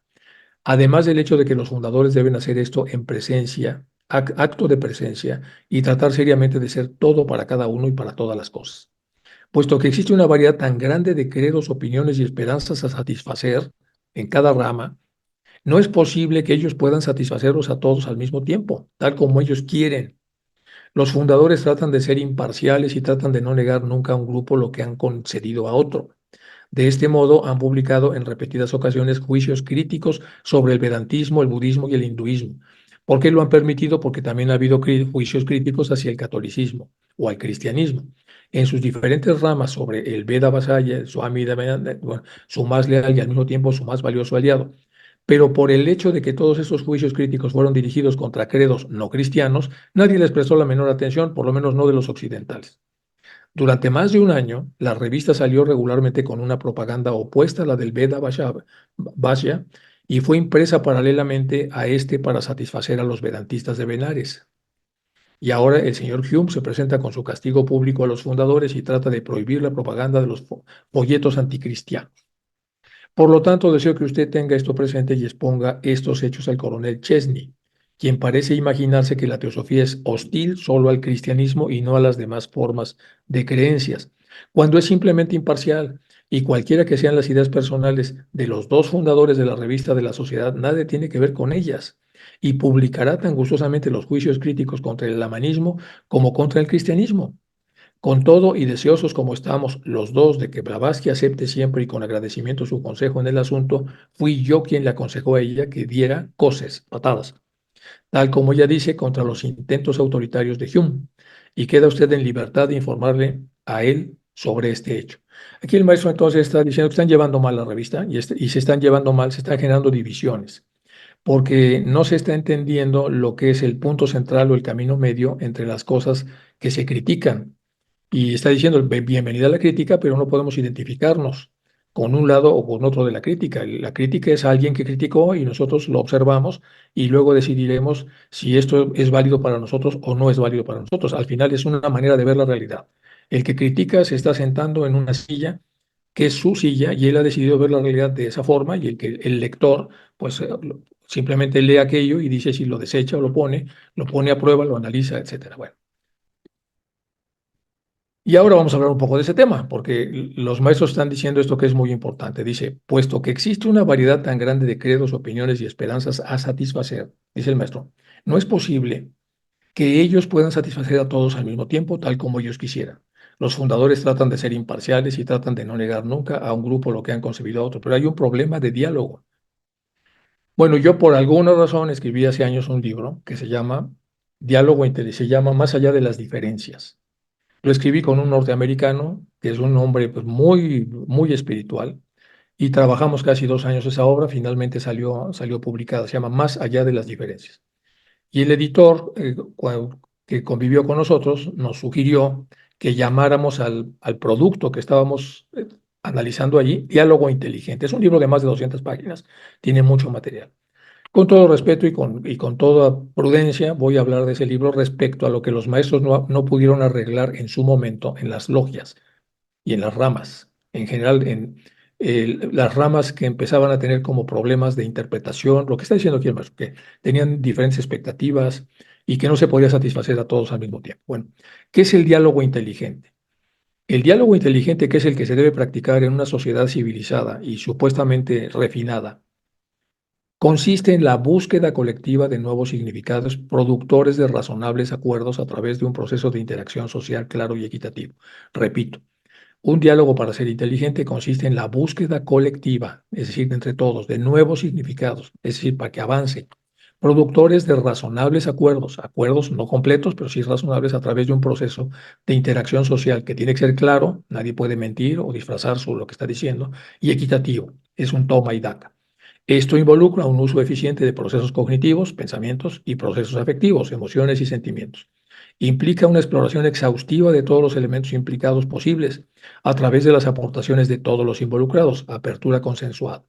Además del hecho de que los fundadores deben hacer esto en presencia, acto de presencia, y tratar seriamente de ser todo para cada uno y para todas las cosas. Puesto que existe una variedad tan grande de credos, opiniones y esperanzas a satisfacer en cada rama, no es posible que ellos puedan satisfacerlos a todos al mismo tiempo, tal como ellos quieren. Los fundadores tratan de ser imparciales y tratan de no negar nunca a un grupo lo que han concedido a otro. De este modo, han publicado en repetidas ocasiones juicios críticos sobre el vedantismo, el budismo y el hinduismo. ¿Por qué lo han permitido? Porque también ha habido juicios críticos hacia el catolicismo o al cristianismo. en sus diferentes ramas sobre el Veda Vasaya, el Swami Dayananda, bueno, su más leal y al mismo tiempo su más valioso aliado. Pero por el hecho de que todos esos juicios críticos fueron dirigidos contra credos no cristianos, nadie les prestó la menor atención, por lo menos no de los occidentales. Durante más de un año, la revista salió regularmente con una propaganda opuesta a la del Veda Vashya y fue impresa paralelamente a este para satisfacer a los vedantistas de Benares. Y ahora el señor Hume se presenta con su castigo público a los fundadores y trata de prohibir la propaganda de los folletos anticristianos. Por lo tanto, deseo que usted tenga esto presente y exponga estos hechos al coronel Chesney, quien parece imaginarse que la teosofía es hostil solo al cristianismo y no a las demás formas de creencias, cuando es simplemente imparcial y cualquiera que sean las ideas personales de los dos fundadores de la revista de la Sociedad, nada tiene que ver con ellas, y publicará tan gustosamente los juicios críticos contra el lamanismo como contra el cristianismo. Con todo y deseosos como estamos los dos de que Blavatsky acepte siempre y con agradecimiento su consejo en el asunto, fui yo quien le aconsejó a ella que diera coces, patadas, tal como ella dice, contra los intentos autoritarios de Hume, y queda usted en libertad de informarle a él sobre este hecho. Aquí el maestro entonces está diciendo que están llevando mal la revista y se están llevando mal, se están generando divisiones, porque no se está entendiendo lo que es el punto central o el camino medio entre las cosas que se critican y está diciendo, bienvenida a la crítica, pero no podemos identificarnos con un lado o con otro de la crítica. La crítica es alguien que criticó y nosotros lo observamos y luego decidiremos si esto es válido para nosotros o no es válido para nosotros. Al final es una manera de ver la realidad. El que critica se está sentando en una silla que es su silla y él ha decidido ver la realidad de esa forma y el lector pues simplemente lee aquello y dice si lo desecha o lo pone a prueba, lo analiza, etcétera. Bueno. Y ahora vamos a hablar un poco de ese tema, porque los maestros están diciendo esto que es muy importante. Dice, puesto que existe una variedad tan grande de credos, opiniones y esperanzas a satisfacer, dice el maestro, no es posible que ellos puedan satisfacer a todos al mismo tiempo, tal como ellos quisieran. Los fundadores tratan de ser imparciales y tratan de no negar nunca a un grupo lo que han concebido a otro, pero hay un problema de diálogo. Bueno, yo por alguna razón escribí hace años un libro que se llama Diálogo Inteligente, se llama Más allá de las diferencias. Lo escribí con un norteamericano, que es un hombre pues, muy, muy espiritual, y trabajamos casi 2 años esa obra, finalmente salió publicada, se llama Más allá de las diferencias. Y el editor que convivió con nosotros nos sugirió que llamáramos al producto que estábamos analizando allí, Diálogo Inteligente. Es un libro de más de 200 páginas, tiene mucho material. Con todo respeto y con toda prudencia, voy a hablar de ese libro respecto a lo que los maestros no pudieron arreglar en su momento en las logias y en las ramas. En general, en las ramas que empezaban a tener como problemas de interpretación, lo que está diciendo aquí el maestro, que tenían diferentes expectativas y que no se podía satisfacer a todos al mismo tiempo. Bueno, ¿qué es el diálogo inteligente? El diálogo inteligente, que es el que se debe practicar en una sociedad civilizada y supuestamente refinada, consiste en la búsqueda colectiva de nuevos significados productores de razonables acuerdos a través de un proceso de interacción social claro y equitativo. Repito, un diálogo para ser inteligente consiste en la búsqueda colectiva, es decir, de entre todos, de nuevos significados, es decir, para que avance. Productores de razonables acuerdos, acuerdos no completos, pero sí razonables a través de un proceso de interacción social que tiene que ser claro, nadie puede mentir o disfrazar sobre lo que está diciendo, y equitativo, es un toma y daca. Esto involucra un uso eficiente de procesos cognitivos, pensamientos y procesos afectivos, emociones y sentimientos. Implica una exploración exhaustiva de todos los elementos implicados posibles a través de las aportaciones de todos los involucrados, apertura consensuada,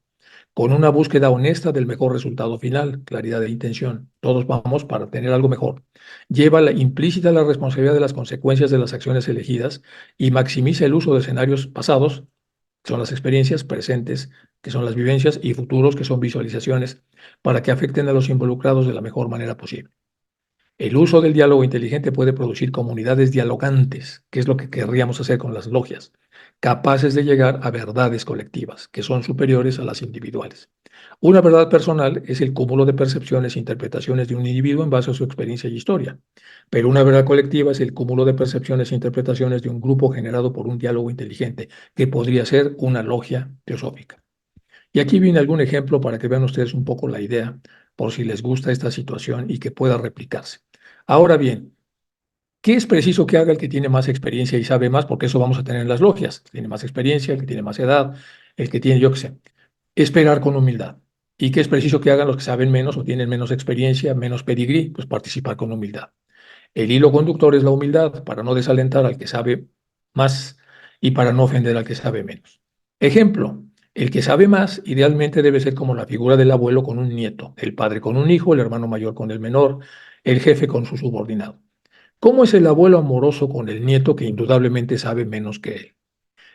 con una búsqueda honesta del mejor resultado final, claridad de intención. Todos vamos para tener algo mejor. Lleva implícita la responsabilidad de las consecuencias de las acciones elegidas y maximiza el uso de escenarios pasados, que son las experiencias, presentes, que son las vivencias, y futuros, que son visualizaciones, para que afecten a los involucrados de la mejor manera posible. El uso del diálogo inteligente puede producir comunidades dialogantes, que es lo que querríamos hacer con las logias, capaces de llegar a verdades colectivas, que son superiores a las individuales. Una verdad personal es el cúmulo de percepciones e interpretaciones de un individuo en base a su experiencia y historia, pero una verdad colectiva es el cúmulo de percepciones e interpretaciones de un grupo generado por un diálogo inteligente, que podría ser una logia teosófica. Y aquí viene algún ejemplo para que vean ustedes un poco la idea, por si les gusta esta situación y que pueda replicarse. Ahora bien, ¿Qué es preciso que haga el que tiene más experiencia y sabe más? Porque eso vamos a tener en las logias. El que tiene más experiencia, el que tiene más edad, el que tiene, yo qué sé, esperar con humildad. ¿Y qué es preciso que hagan los que saben menos o tienen menos experiencia, menos pedigrí? Pues participar con humildad. El hilo conductor es la humildad para no desalentar al que sabe más y para no ofender al que sabe menos. Ejemplo, el que sabe más idealmente debe ser como la figura del abuelo con un nieto, el padre con un hijo, el hermano mayor con el menor, el jefe con su subordinado. ¿Cómo es el abuelo amoroso con el nieto que indudablemente sabe menos que él?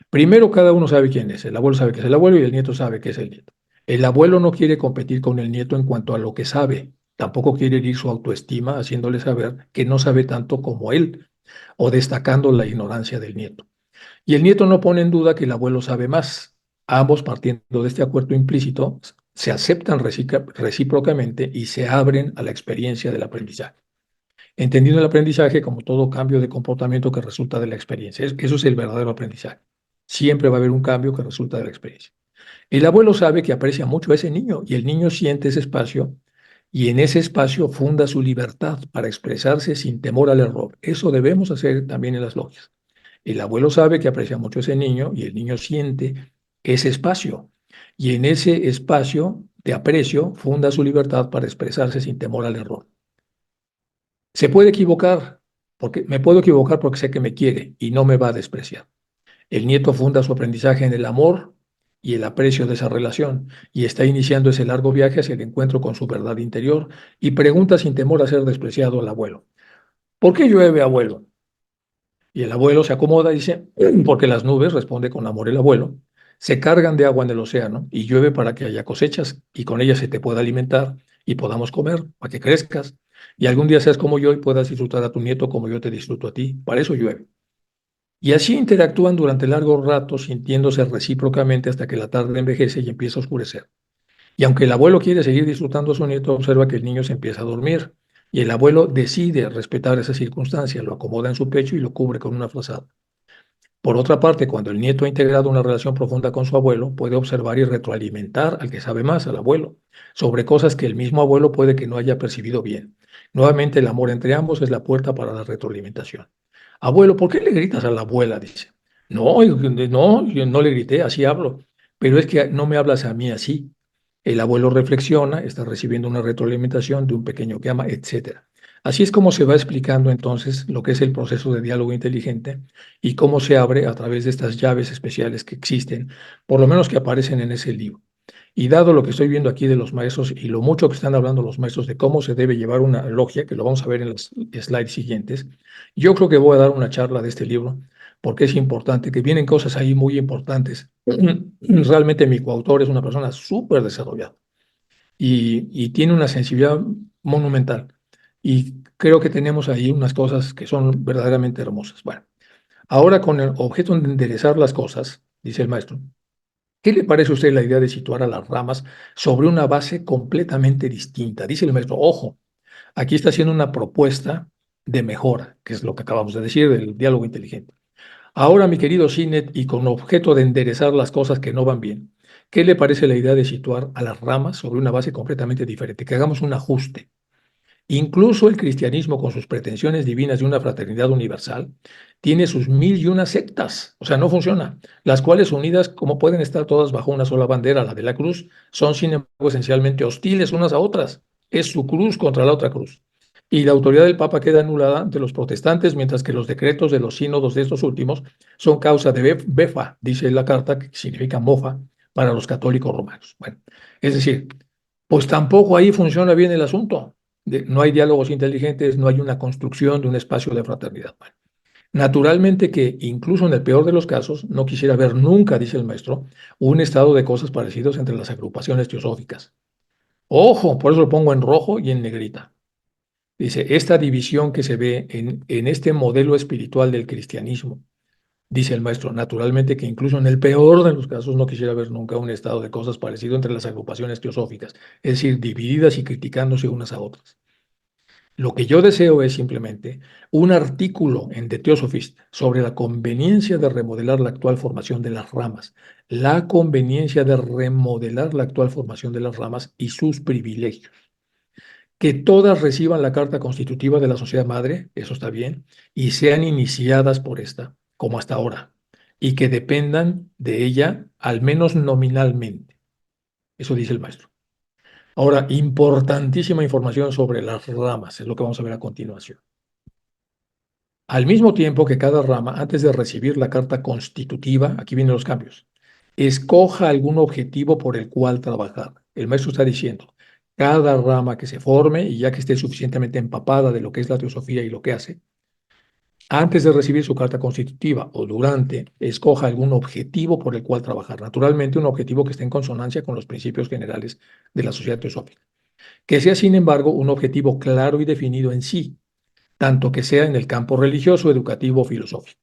Primero, cada uno sabe quién es. El abuelo sabe que es el abuelo y el nieto sabe que es el nieto. El abuelo no quiere competir con el nieto en cuanto a lo que sabe. Tampoco quiere herir su autoestima haciéndole saber que no sabe tanto como él o destacando la ignorancia del nieto. Y el nieto no pone en duda que el abuelo sabe más. Ambos, partiendo de este acuerdo implícito, se aceptan recíprocamente y se abren a la experiencia del aprendizaje. Entendiendo el aprendizaje como todo cambio de comportamiento que resulta de la experiencia. Eso es el verdadero aprendizaje. Siempre va a haber un cambio que resulta de la experiencia. El abuelo sabe que aprecia mucho a ese niño y el niño siente ese espacio y en ese espacio funda su libertad para expresarse sin temor al error. Eso debemos hacer también en las logias. El abuelo sabe que aprecia mucho a ese niño y el niño siente ese espacio y en ese espacio de aprecio funda su libertad para expresarse sin temor al error. Se puede equivocar, porque me puedo equivocar porque sé que me quiere y no me va a despreciar. El nieto funda su aprendizaje en el amor y el aprecio de esa relación y está iniciando ese largo viaje hacia el encuentro con su verdad interior y pregunta sin temor a ser despreciado al abuelo. ¿Por qué llueve, abuelo? Y el abuelo se acomoda y dice, porque las nubes, responde con amor el abuelo, se cargan de agua en el océano y llueve para que haya cosechas y con ellas se te pueda alimentar y podamos comer, para que crezcas y algún día seas como yo y puedas disfrutar a tu nieto como yo te disfruto a ti. Para eso llueve. Y así interactúan durante largos ratos, sintiéndose recíprocamente hasta que la tarde envejece y empieza a oscurecer. Y aunque el abuelo quiere seguir disfrutando a su nieto, observa que el niño se empieza a dormir. Y el abuelo decide respetar esa circunstancia, lo acomoda en su pecho y lo cubre con una frazada. Por otra parte, cuando el nieto ha integrado una relación profunda con su abuelo, puede observar y retroalimentar al que sabe más, al abuelo, sobre cosas que el mismo abuelo puede que no haya percibido bien. Nuevamente, el amor entre ambos es la puerta para la retroalimentación. Abuelo, ¿por qué le gritas a la abuela? Dice. No, no, yo no le grité, así hablo. Pero es que no me hablas a mí así. El abuelo reflexiona, está recibiendo una retroalimentación de un pequeño que ama, etcétera. Así es como se va explicando entonces lo que es el proceso de diálogo inteligente y cómo se abre a través de estas llaves especiales que existen, por lo menos que aparecen en ese libro. Y dado lo que estoy viendo aquí de los maestros y lo mucho que están hablando los maestros de cómo se debe llevar una logia, que lo vamos a ver en los slides siguientes, yo creo que voy a dar una charla de este libro porque es importante, que vienen cosas ahí muy importantes. Realmente mi coautor es una persona súper desarrollada y tiene una sensibilidad monumental. Y creo que tenemos ahí unas cosas que son verdaderamente hermosas. Bueno, ahora con el objeto de enderezar las cosas, dice el maestro, ¿qué le parece a usted la idea de situar a las ramas sobre una base completamente distinta? Dice el maestro, ojo, aquí está haciendo una propuesta de mejora, que es lo que acabamos de decir del diálogo inteligente. Ahora, mi querido Sinet, y con objeto de enderezar las cosas que no van bien, ¿qué le parece la idea de situar a las ramas sobre una base completamente diferente? Que hagamos un ajuste. Incluso el cristianismo, con sus pretensiones divinas de una fraternidad universal, tiene sus mil y una sectas. O sea, no funciona. Las cuales unidas, como pueden estar todas bajo una sola bandera, la de la cruz, son sin embargo esencialmente hostiles unas a otras. Es su cruz contra la otra cruz. Y la autoridad del Papa queda anulada ante los protestantes, mientras que los decretos de los sínodos de estos últimos son causa de befa, dice la carta, que significa mofa, para los católicos romanos. Bueno, es decir, pues tampoco ahí funciona bien el asunto. No hay diálogos inteligentes, no hay una construcción de un espacio de fraternidad. Bueno, naturalmente que incluso en el peor de los casos, no quisiera ver nunca, dice el maestro, un estado de cosas parecidos entre las agrupaciones teosóficas. Ojo, por eso lo pongo en rojo y en negrita. Dice, esta división que se ve en este modelo espiritual del cristianismo, dice el maestro, naturalmente que incluso en el peor de los casos no quisiera ver nunca un estado de cosas parecido entre las agrupaciones teosóficas, es decir, divididas y criticándose unas a otras. Lo que yo deseo es simplemente un artículo en The Theosophist sobre la conveniencia de remodelar la actual formación de las ramas, la conveniencia de remodelar la actual formación de las ramas y sus privilegios. que todas reciban la carta constitutiva de la sociedad madre, eso está bien, y sean iniciadas por esta, como hasta ahora, y que dependan de ella al menos nominalmente. Eso dice el maestro. Ahora, importantísima información sobre las ramas, es lo que vamos a ver a continuación. Al mismo tiempo que cada rama, antes de recibir la carta constitutiva, aquí vienen los cambios, escoja algún objetivo por el cual trabajar. El maestro está diciendo, cada rama que se forme y ya que esté suficientemente empapada de lo que es la teosofía y lo que hace, antes de recibir su carta constitutiva o durante, escoja algún objetivo por el cual trabajar. Naturalmente, un objetivo que esté en consonancia con los principios generales de la sociedad teosófica. Que sea, sin embargo, un objetivo claro y definido en sí, tanto que sea en el campo religioso, educativo o filosófico.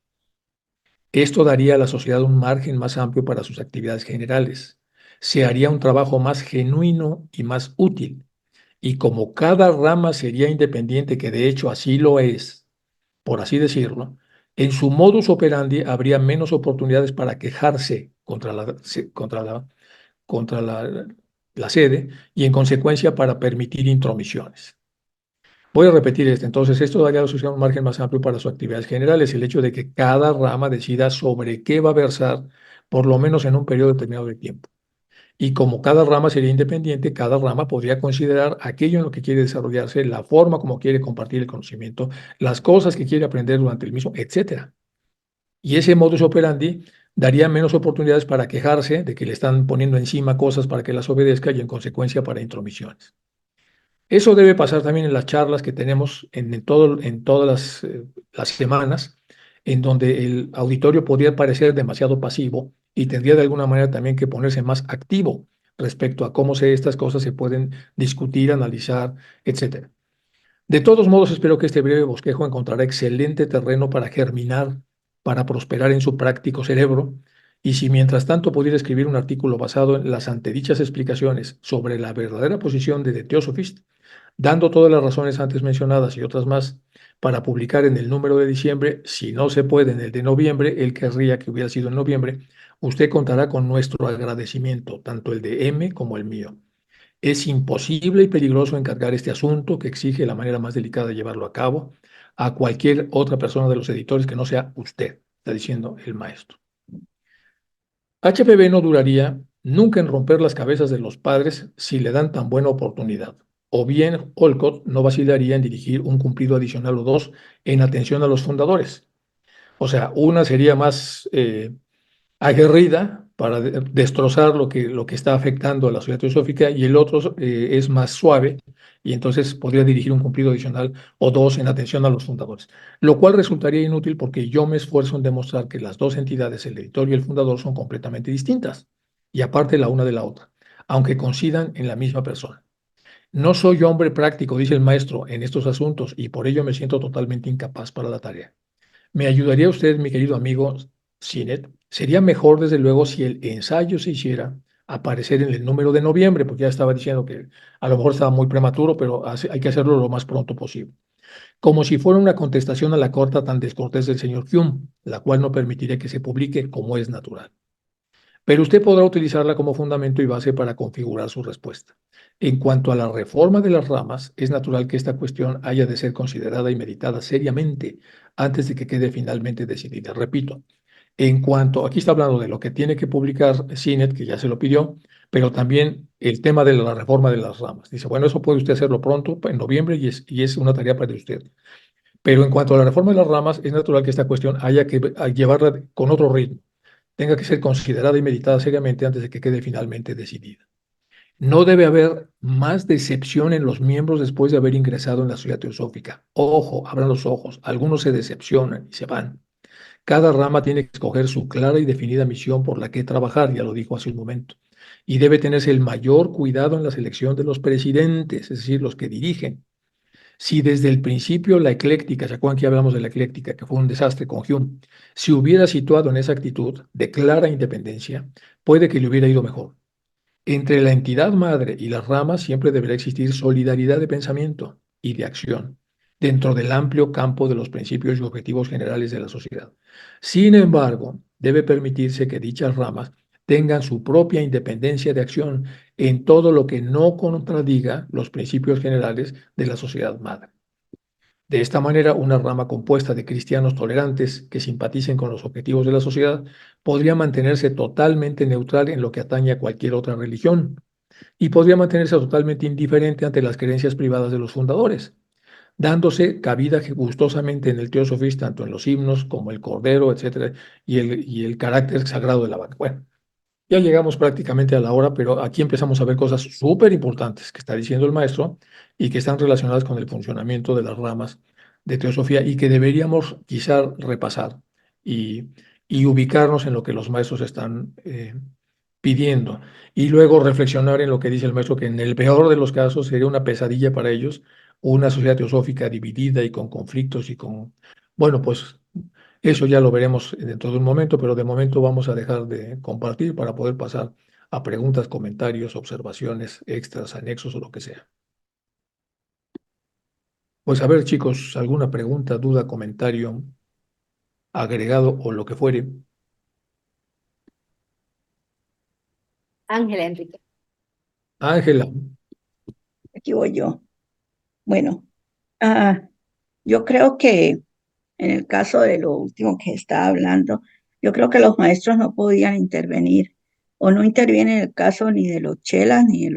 Esto daría a la sociedad un margen más amplio para sus actividades generales. Se haría un trabajo más genuino y más útil. Y como cada rama sería independiente, que de hecho así lo es, por así decirlo, en su modus operandi habría menos oportunidades para quejarse contra la sede y en consecuencia para permitir intromisiones. Voy a repetir esto. Entonces, esto daría a la sociedad un margen más amplio para sus actividades generales, el hecho de que cada rama decida sobre qué va a versar, por lo menos en un periodo determinado de tiempo. Y como cada rama sería independiente, cada rama podría considerar aquello en lo que quiere desarrollarse, la forma como quiere compartir el conocimiento, las cosas que quiere aprender durante el mismo, etcétera. Y ese modus operandi daría menos oportunidades para quejarse de que le están poniendo encima cosas para que las obedezca y en consecuencia para intromisiones. Eso debe pasar también en las charlas que tenemos en todas las semanas, en donde el auditorio podría parecer demasiado pasivo y tendría de alguna manera también que ponerse más activo respecto a estas cosas se pueden discutir, analizar, etcétera. De todos modos, espero que este breve bosquejo encontrará excelente terreno para germinar, para prosperar en su práctico cerebro, y si mientras tanto pudiera escribir un artículo basado en las antedichas explicaciones sobre la verdadera posición de The Theosophist, dando todas las razones antes mencionadas y otras más, para publicar en el número de diciembre, si no se puede en el de noviembre, él querría que hubiera sido en noviembre, usted contará con nuestro agradecimiento, tanto el de M como el mío. Es imposible y peligroso encargar este asunto, que exige la manera más delicada de llevarlo a cabo, a cualquier otra persona de los editores que no sea usted, está diciendo el maestro. HPB no duraría nunca en romper las cabezas de los padres si le dan tan buena oportunidad. O bien Olcott no vacilaría en dirigir un cumplido adicional o dos en atención a los fundadores. O sea, una sería más aguerrida para destrozar lo que está afectando a la sociedad teosófica y el otro es más suave y entonces podría dirigir un cumplido adicional o dos en atención a los fundadores, lo cual resultaría inútil porque yo me esfuerzo en demostrar que las dos entidades, el editor y el fundador, son completamente distintas y aparte la una de la otra, aunque coincidan en la misma persona. No soy hombre práctico, dice el maestro, en estos asuntos y por ello me siento totalmente incapaz para la tarea. ¿Me ayudaría usted, mi querido amigo Sinet? Sería mejor, desde luego, si el ensayo se hiciera aparecer en el número de noviembre, porque ya estaba diciendo que a lo mejor estaba muy prematuro, pero hay que hacerlo lo más pronto posible. Como si fuera una contestación a la carta tan descortés del señor Hume, la cual no permitiré que se publique como es natural. Pero usted podrá utilizarla como fundamento y base para configurar su respuesta. En cuanto a la reforma de las ramas, es natural que esta cuestión haya de ser considerada y meditada seriamente antes de que quede finalmente decidida. Repito, aquí está hablando de lo que tiene que publicar CINET, que ya se lo pidió, pero también el tema de la reforma de las ramas. Dice, bueno, eso puede usted hacerlo pronto, en noviembre, y es una tarea para usted. Pero en cuanto a la reforma de las ramas, es natural que esta cuestión haya que llevarla con otro ritmo, tenga que ser considerada y meditada seriamente antes de que quede finalmente decidida. No debe haber más decepción en los miembros después de haber ingresado en la sociedad teosófica. Ojo, abran los ojos. Algunos se decepcionan y se van. Cada rama tiene que escoger su clara y definida misión por la que trabajar, ya lo dijo hace un momento. Y debe tenerse el mayor cuidado en la selección de los presidentes, es decir, los que dirigen. Si desde el principio la ecléctica, ¿se acuerdan que hablamos de la ecléctica, que fue un desastre con Hume? Si hubiera situado en esa actitud de clara independencia, puede que le hubiera ido mejor. Entre la entidad madre y las ramas siempre deberá existir solidaridad de pensamiento y de acción dentro del amplio campo de los principios y objetivos generales de la sociedad. Sin embargo, debe permitirse que dichas ramas tengan su propia independencia de acción en todo lo que no contradiga los principios generales de la sociedad madre. De esta manera, una rama compuesta de cristianos tolerantes que simpaticen con los objetivos de la sociedad podría mantenerse totalmente neutral en lo que atañe a cualquier otra religión y podría mantenerse totalmente indiferente ante las creencias privadas de los fundadores, dándose cabida gustosamente en el teosofís, tanto en los himnos como el cordero, etcétera, y el carácter sagrado de la vaca. Bueno, ya llegamos prácticamente a la hora, pero aquí empezamos a ver cosas súper importantes que está diciendo el maestro y que están relacionadas con el funcionamiento de las ramas de teosofía y que deberíamos quizá repasar y, y ubicarnos en lo que los maestros están pidiendo y luego reflexionar en lo que dice el maestro, que en el peor de los casos sería una pesadilla para ellos, una sociedad teosófica dividida y con conflictos y con, bueno, pues eso ya lo veremos dentro de un momento, pero de momento vamos a dejar de compartir para poder pasar a preguntas, comentarios, observaciones, extras, anexos o lo que sea. Pues a ver, chicos, alguna pregunta, duda, comentario, agregado o lo que fuere. Ángela Enrique. Ángela, Aquí voy yo. Bueno, ah, yo creo que en el caso de lo último que estaba hablando, yo creo que los maestros no podían intervenir o no intervienen en el caso ni de los chelas ni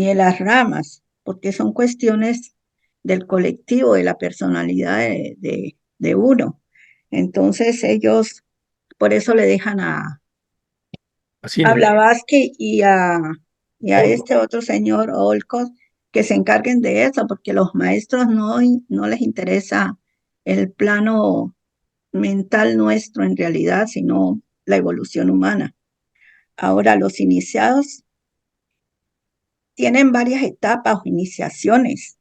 de las ramas, porque son cuestiones del colectivo, de la personalidad de uno. Entonces ellos por eso le dejan así a no. Blavatsky y a este otro señor Olcott que se encarguen de eso, porque los maestros no les interesa el plano mental nuestro en realidad, sino la evolución humana. Ahora, los iniciados tienen varias etapas o iniciaciones.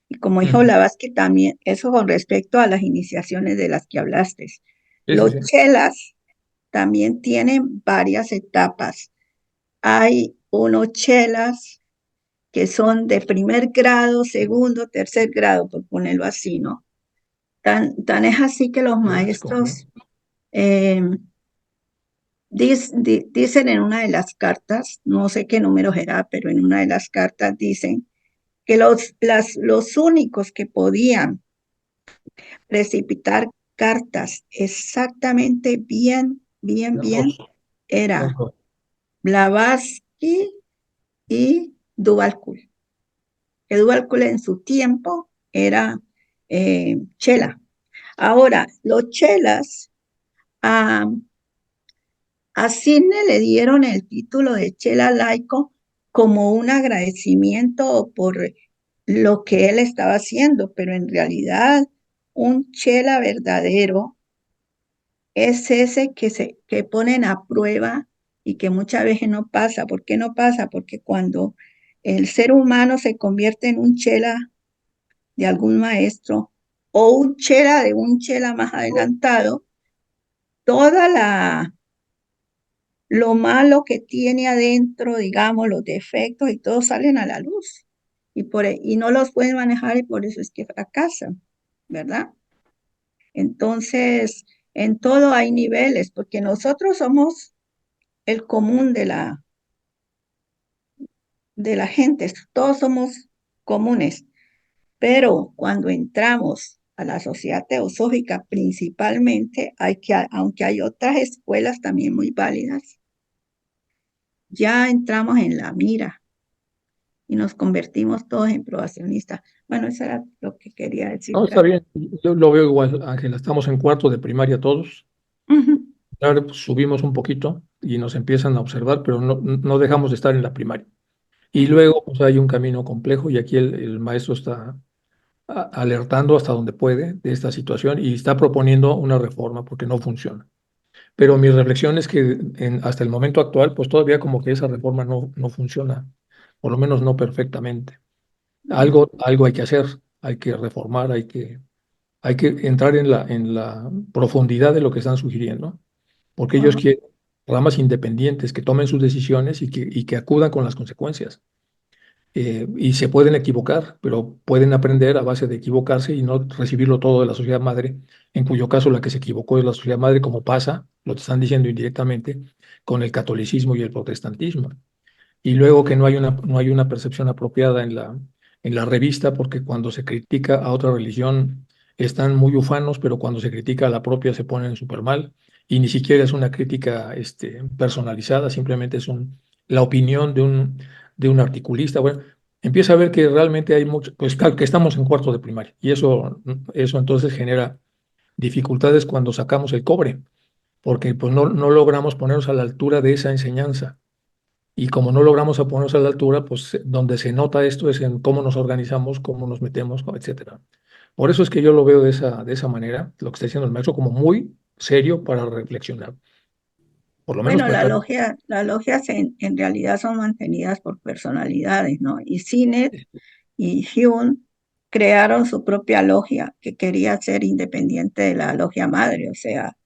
Y como dijo Ujú. Blavatsky también, eso con respecto a las iniciaciones de las que hablaste. Sí, sí, Los sí. chelas también tienen varias etapas. Hay unos chelas que son de primer grado, segundo, tercer grado, por ponerlo así, ¿no? Tan es así que los Clásico, ¿no? maestros eh, dicen en una de las cartas, no sé qué número será, pero en una de las cartas dicen que los únicos que podían precipitar cartas exactamente Eran bien, dos, eran era dos. Blavatsky y Duvalcourt. Que Duvalcourt en su tiempo era chela. Ahora, los chelas a, a Sidney le dieron el título de chela laico como un agradecimiento por lo que él estaba haciendo, pero en realidad un chela verdadero es ese que ponen a prueba y que muchas veces no pasa. ¿Por qué no pasa? Porque cuando el ser humano se convierte en un chela de algún maestro o un chela de un chela más adelantado, toda lo malo que tiene adentro, digamos, los defectos y todo salen a la luz y no los pueden manejar y por eso es que fracasan, ¿verdad? Entonces, en todo hay niveles, porque nosotros somos el común de la gente, todos somos comunes. Pero cuando entramos a la sociedad teosófica principalmente, aunque hay otras escuelas también muy válidas, ya entramos en la mira y nos convertimos todos en probacionistas. Bueno, eso era lo que quería decir. No, está bien, yo lo veo igual, Ángela. Estamos en cuarto de primaria todos. Ujú, Claro, pues, subimos un poquito y nos empiezan a observar, pero no dejamos de estar en la primaria. Y ujú, luego pues, hay un camino complejo y aquí el maestro está alertando hasta donde puede de esta situación y está proponiendo una reforma porque no funciona. Pero mi reflexión es que hasta el momento actual, pues todavía como que esa reforma no funciona, por lo menos no perfectamente. ujú. Algo hay que hacer, hay que reformar, hay que entrar en la profundidad de lo que están sugiriendo, porque ellos Ah, quieren ramas independientes que tomen sus decisiones y que acudan con las consecuencias. Y se pueden equivocar, pero pueden aprender a base de equivocarse y no recibirlo todo de la sociedad madre, en cuyo caso la que se equivocó es la sociedad madre, como pasa, lo te están diciendo indirectamente, con el catolicismo y el protestantismo. y luego que no hay una percepción apropiada en la revista, porque cuando se critica a otra religión están muy ufanos, pero cuando se critica a la propia se ponen súper mal, y ni siquiera es una crítica personalizada, simplemente es la opinión de un articulista. Bueno, empieza a ver que realmente hay mucho, pues claro, que estamos en cuarto de primaria, y eso entonces genera dificultades cuando sacamos el cobre, porque pues no logramos ponernos a la altura de esa enseñanza. Y como no logramos a ponernos a la altura, pues donde se nota esto es en cómo nos organizamos, cómo nos metemos, etcétera. Por eso es que yo lo veo de esa manera, lo que está diciendo el maestro, como muy serio para reflexionar, por lo menos Bueno, tratar. las logias en realidad son mantenidas por personalidades, ¿no? Y Sinet y Hume crearon su propia logia que quería ser independiente de la logia madre, o sea,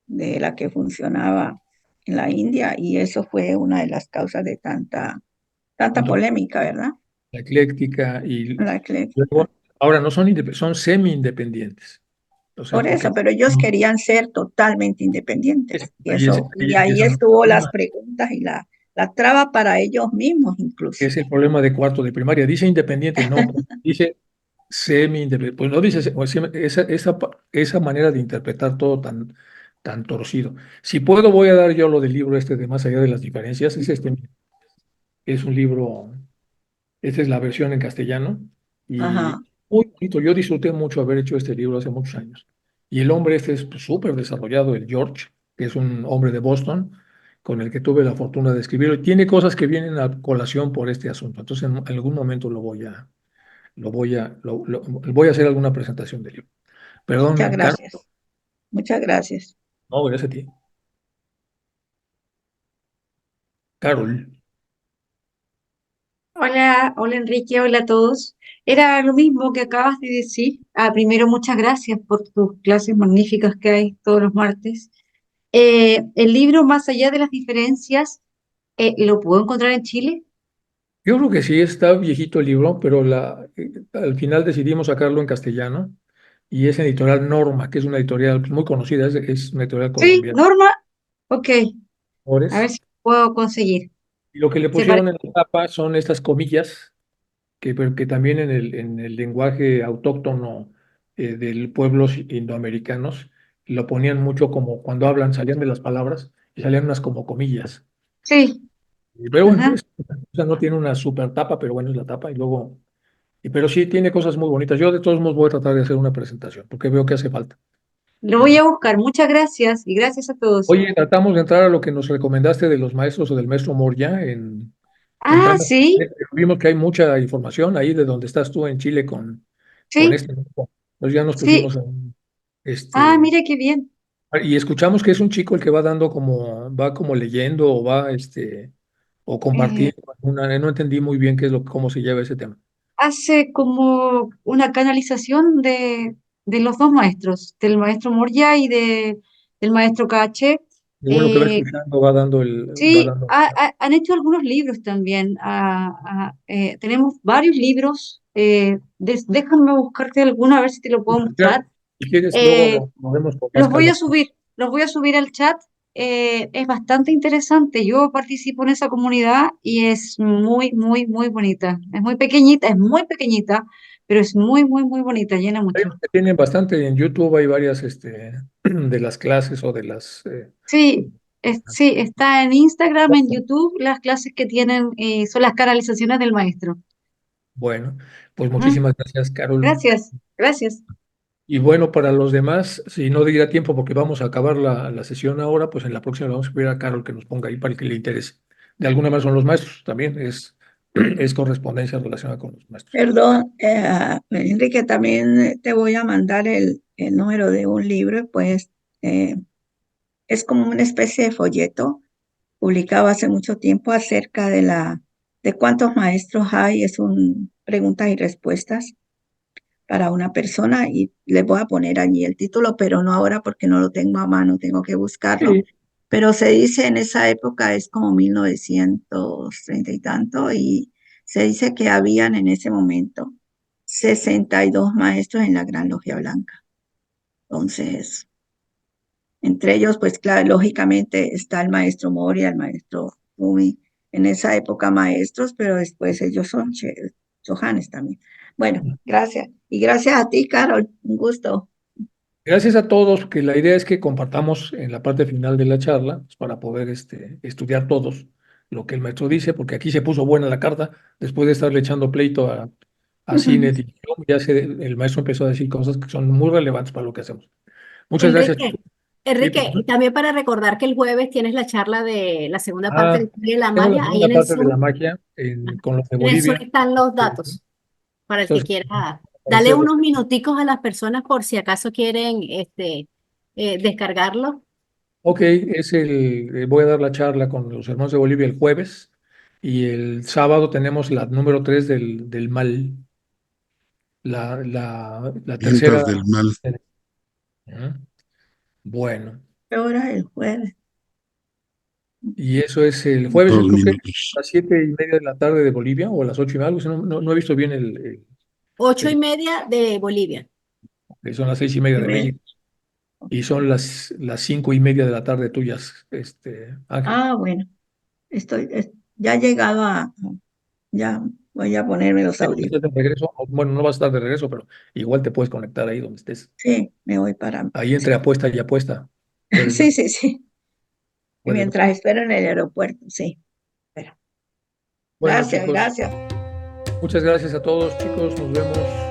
de la que funcionaba en la India, y eso fue una de las causas de tanta Tanto polémica, ¿verdad? la ecléctica y La ecléctica. luego, ahora no son son semi-independientes. O sea, Por porque eso, pero ellos querían ser totalmente independientes. Y eso, ahí y ahí empieza un estuvo las problema, preguntas y la traba para ellos mismos que incluso. es el problema de cuarto de primaria. Dice independiente, no, dice semi-independiente. Pues no dice, esa manera de interpretar todo tan torcido. Si puedo, voy a dar yo lo del libro este de Más allá de las diferencias. Es un libro, esta es la versión en castellano y Ajá. muy bonito. Yo disfruté mucho haber hecho este libro hace muchos años. Y el hombre este es pues, súper desarrollado, el George, que es un hombre de Boston, con el que tuve la fortuna de escribirlo. Y tiene cosas que vienen a colación por este asunto. Entonces, en algún momento voy a hacer alguna presentación del libro. Muchas Perdón, Carlos. gracias. Muchas gracias. No, gracias a ti. Carol. Hola, hola Enrique, hola a todos. Era lo mismo que acabas de decir. Primero, muchas gracias por tus clases magníficas que hay todos los martes. El libro Más allá de las diferencias, ¿lo puedo encontrar en Chile? Yo creo que sí está viejito el libro, pero al final decidimos sacarlo en castellano y es en editorial Norma, que es una editorial pues, muy conocida, es una editorial Sí, colombiana. Norma. Ok, a Ores. ver si lo puedo conseguir. Y lo que le Se pare- pusieron en la tapa son estas comillas, pero que también en el lenguaje autóctono del pueblos indoamericanos lo ponían mucho como cuando hablan, salían de las palabras y salían unas como comillas. Sí, Pero bueno, ajá. o sea, no tiene una super tapa, pero bueno, es la tapa y luego. Pero sí tiene cosas muy bonitas. Yo de todos modos voy a tratar de hacer una presentación porque veo que hace falta. Lo voy Ujú. a buscar. Muchas gracias y gracias a todos. Oye, tratamos de entrar a lo que nos recomendaste de los maestros o del maestro Moria. Ah, Entramos, sí, vimos que hay mucha información ahí de donde estás tú en Chile con sí, este grupo. Entonces ya nos sí. pusimos en, Ah, este, mire qué bien. y escuchamos que es un chico el que va dando va como leyendo o o Eh, compartiendo. No entendí muy bien cómo se lleva ese tema. hace como una canalización de los dos maestros, del maestro Moria y del maestro Cache. Y bueno, que va Eh, escuchando, va sí, dando. han hecho algunos libros también. Tenemos varios libros. Déjame buscarte alguno a ver si te lo puedo mostrar. Si quieres, luego Eh, nos vemos con más calma. los voy a subir al chat. Es bastante interesante. Yo participo en esa comunidad y es muy, muy, muy bonita. Es muy pequeñita, pero es muy, muy, muy bonita, llena Hay mucho. unos que tienen bastante, en YouTube hay varias de las clases o de las. Sí, sí, está en Instagram, en YouTube, las clases que tienen son las canalizaciones del maestro. Bueno, pues Ujú. muchísimas gracias, Carol. Gracias, gracias. Y bueno, para los demás, si no diera tiempo porque vamos a acabar la sesión ahora, pues en la próxima le vamos a pedir a Carol que nos ponga ahí para el que le interese. De alguna manera son los maestros, también es correspondencia relacionada con los maestros. Perdón, Enrique, también te voy a mandar el número de un libro, pues eh, es como una especie de folleto publicado hace mucho tiempo acerca de cuántos maestros hay, es un preguntas y respuestas para una persona y les voy a poner allí el título, pero no ahora porque no lo tengo a mano, tengo que buscarlo. Sí, Pero se dice en esa época, es como 1930 y tanto, y se dice que habían en ese momento 62 maestros en la Gran Logia Blanca. Entonces, entre ellos, pues claro, lógicamente está el maestro Moria, el maestro Rumi, en esa época maestros, pero después ellos son Johannes también. Bueno, gracias. Y gracias a ti, Carol. Un gusto. Gracias a todos, que la idea es que compartamos en la parte final de la charla pues, para poder estudiar todos lo que el maestro dice, porque aquí se puso buena la carta, después de estarle echando pleito a Cinet y el maestro empezó a decir cosas que son muy relevantes para lo que hacemos. Muchas gracias. Enrique, Sí, Enrique, profesor. también para recordar que el jueves tienes la charla de la segunda parte Ah, de Historia de la tengo la Magia, ahí segunda en el parte de la Zoom. magia Ajá. con los de En el Zoom Bolivia. están los datos para el que Entonces, quiera. Dale agradecerles. unos minuticos a las personas por si acaso quieren descargarlo. Ok, voy a dar la charla con los hermanos de Bolivia el jueves y el sábado tenemos la número 3 del mal, la Ventas tercera. del mal. Ujú. Bueno, ¿Qué hora es el jueves? y eso es el jueves, Dos creo que minutos. a las 7:30 de la tarde de Bolivia o a las 8:30, algo así, no he visto bien 8:30 de Bolivia. son las 6:30 de Primer- México y son las 5:30 de la tarde tuyas, Ángel. Ah, bueno, ya he llegado ya voy a ponerme los Cuando estés audífonos. de regreso, bueno, no vas a estar de regreso, pero igual te puedes conectar ahí donde estés. Sí, me voy para. Ahí entre apuesta y apuesta. Puedes ver, Sí, sí, sí. puedes ver. Mientras espero en el aeropuerto, sí. Pero, Bueno, gracias, chicos, gracias. muchas gracias a todos, chicos. Nos vemos.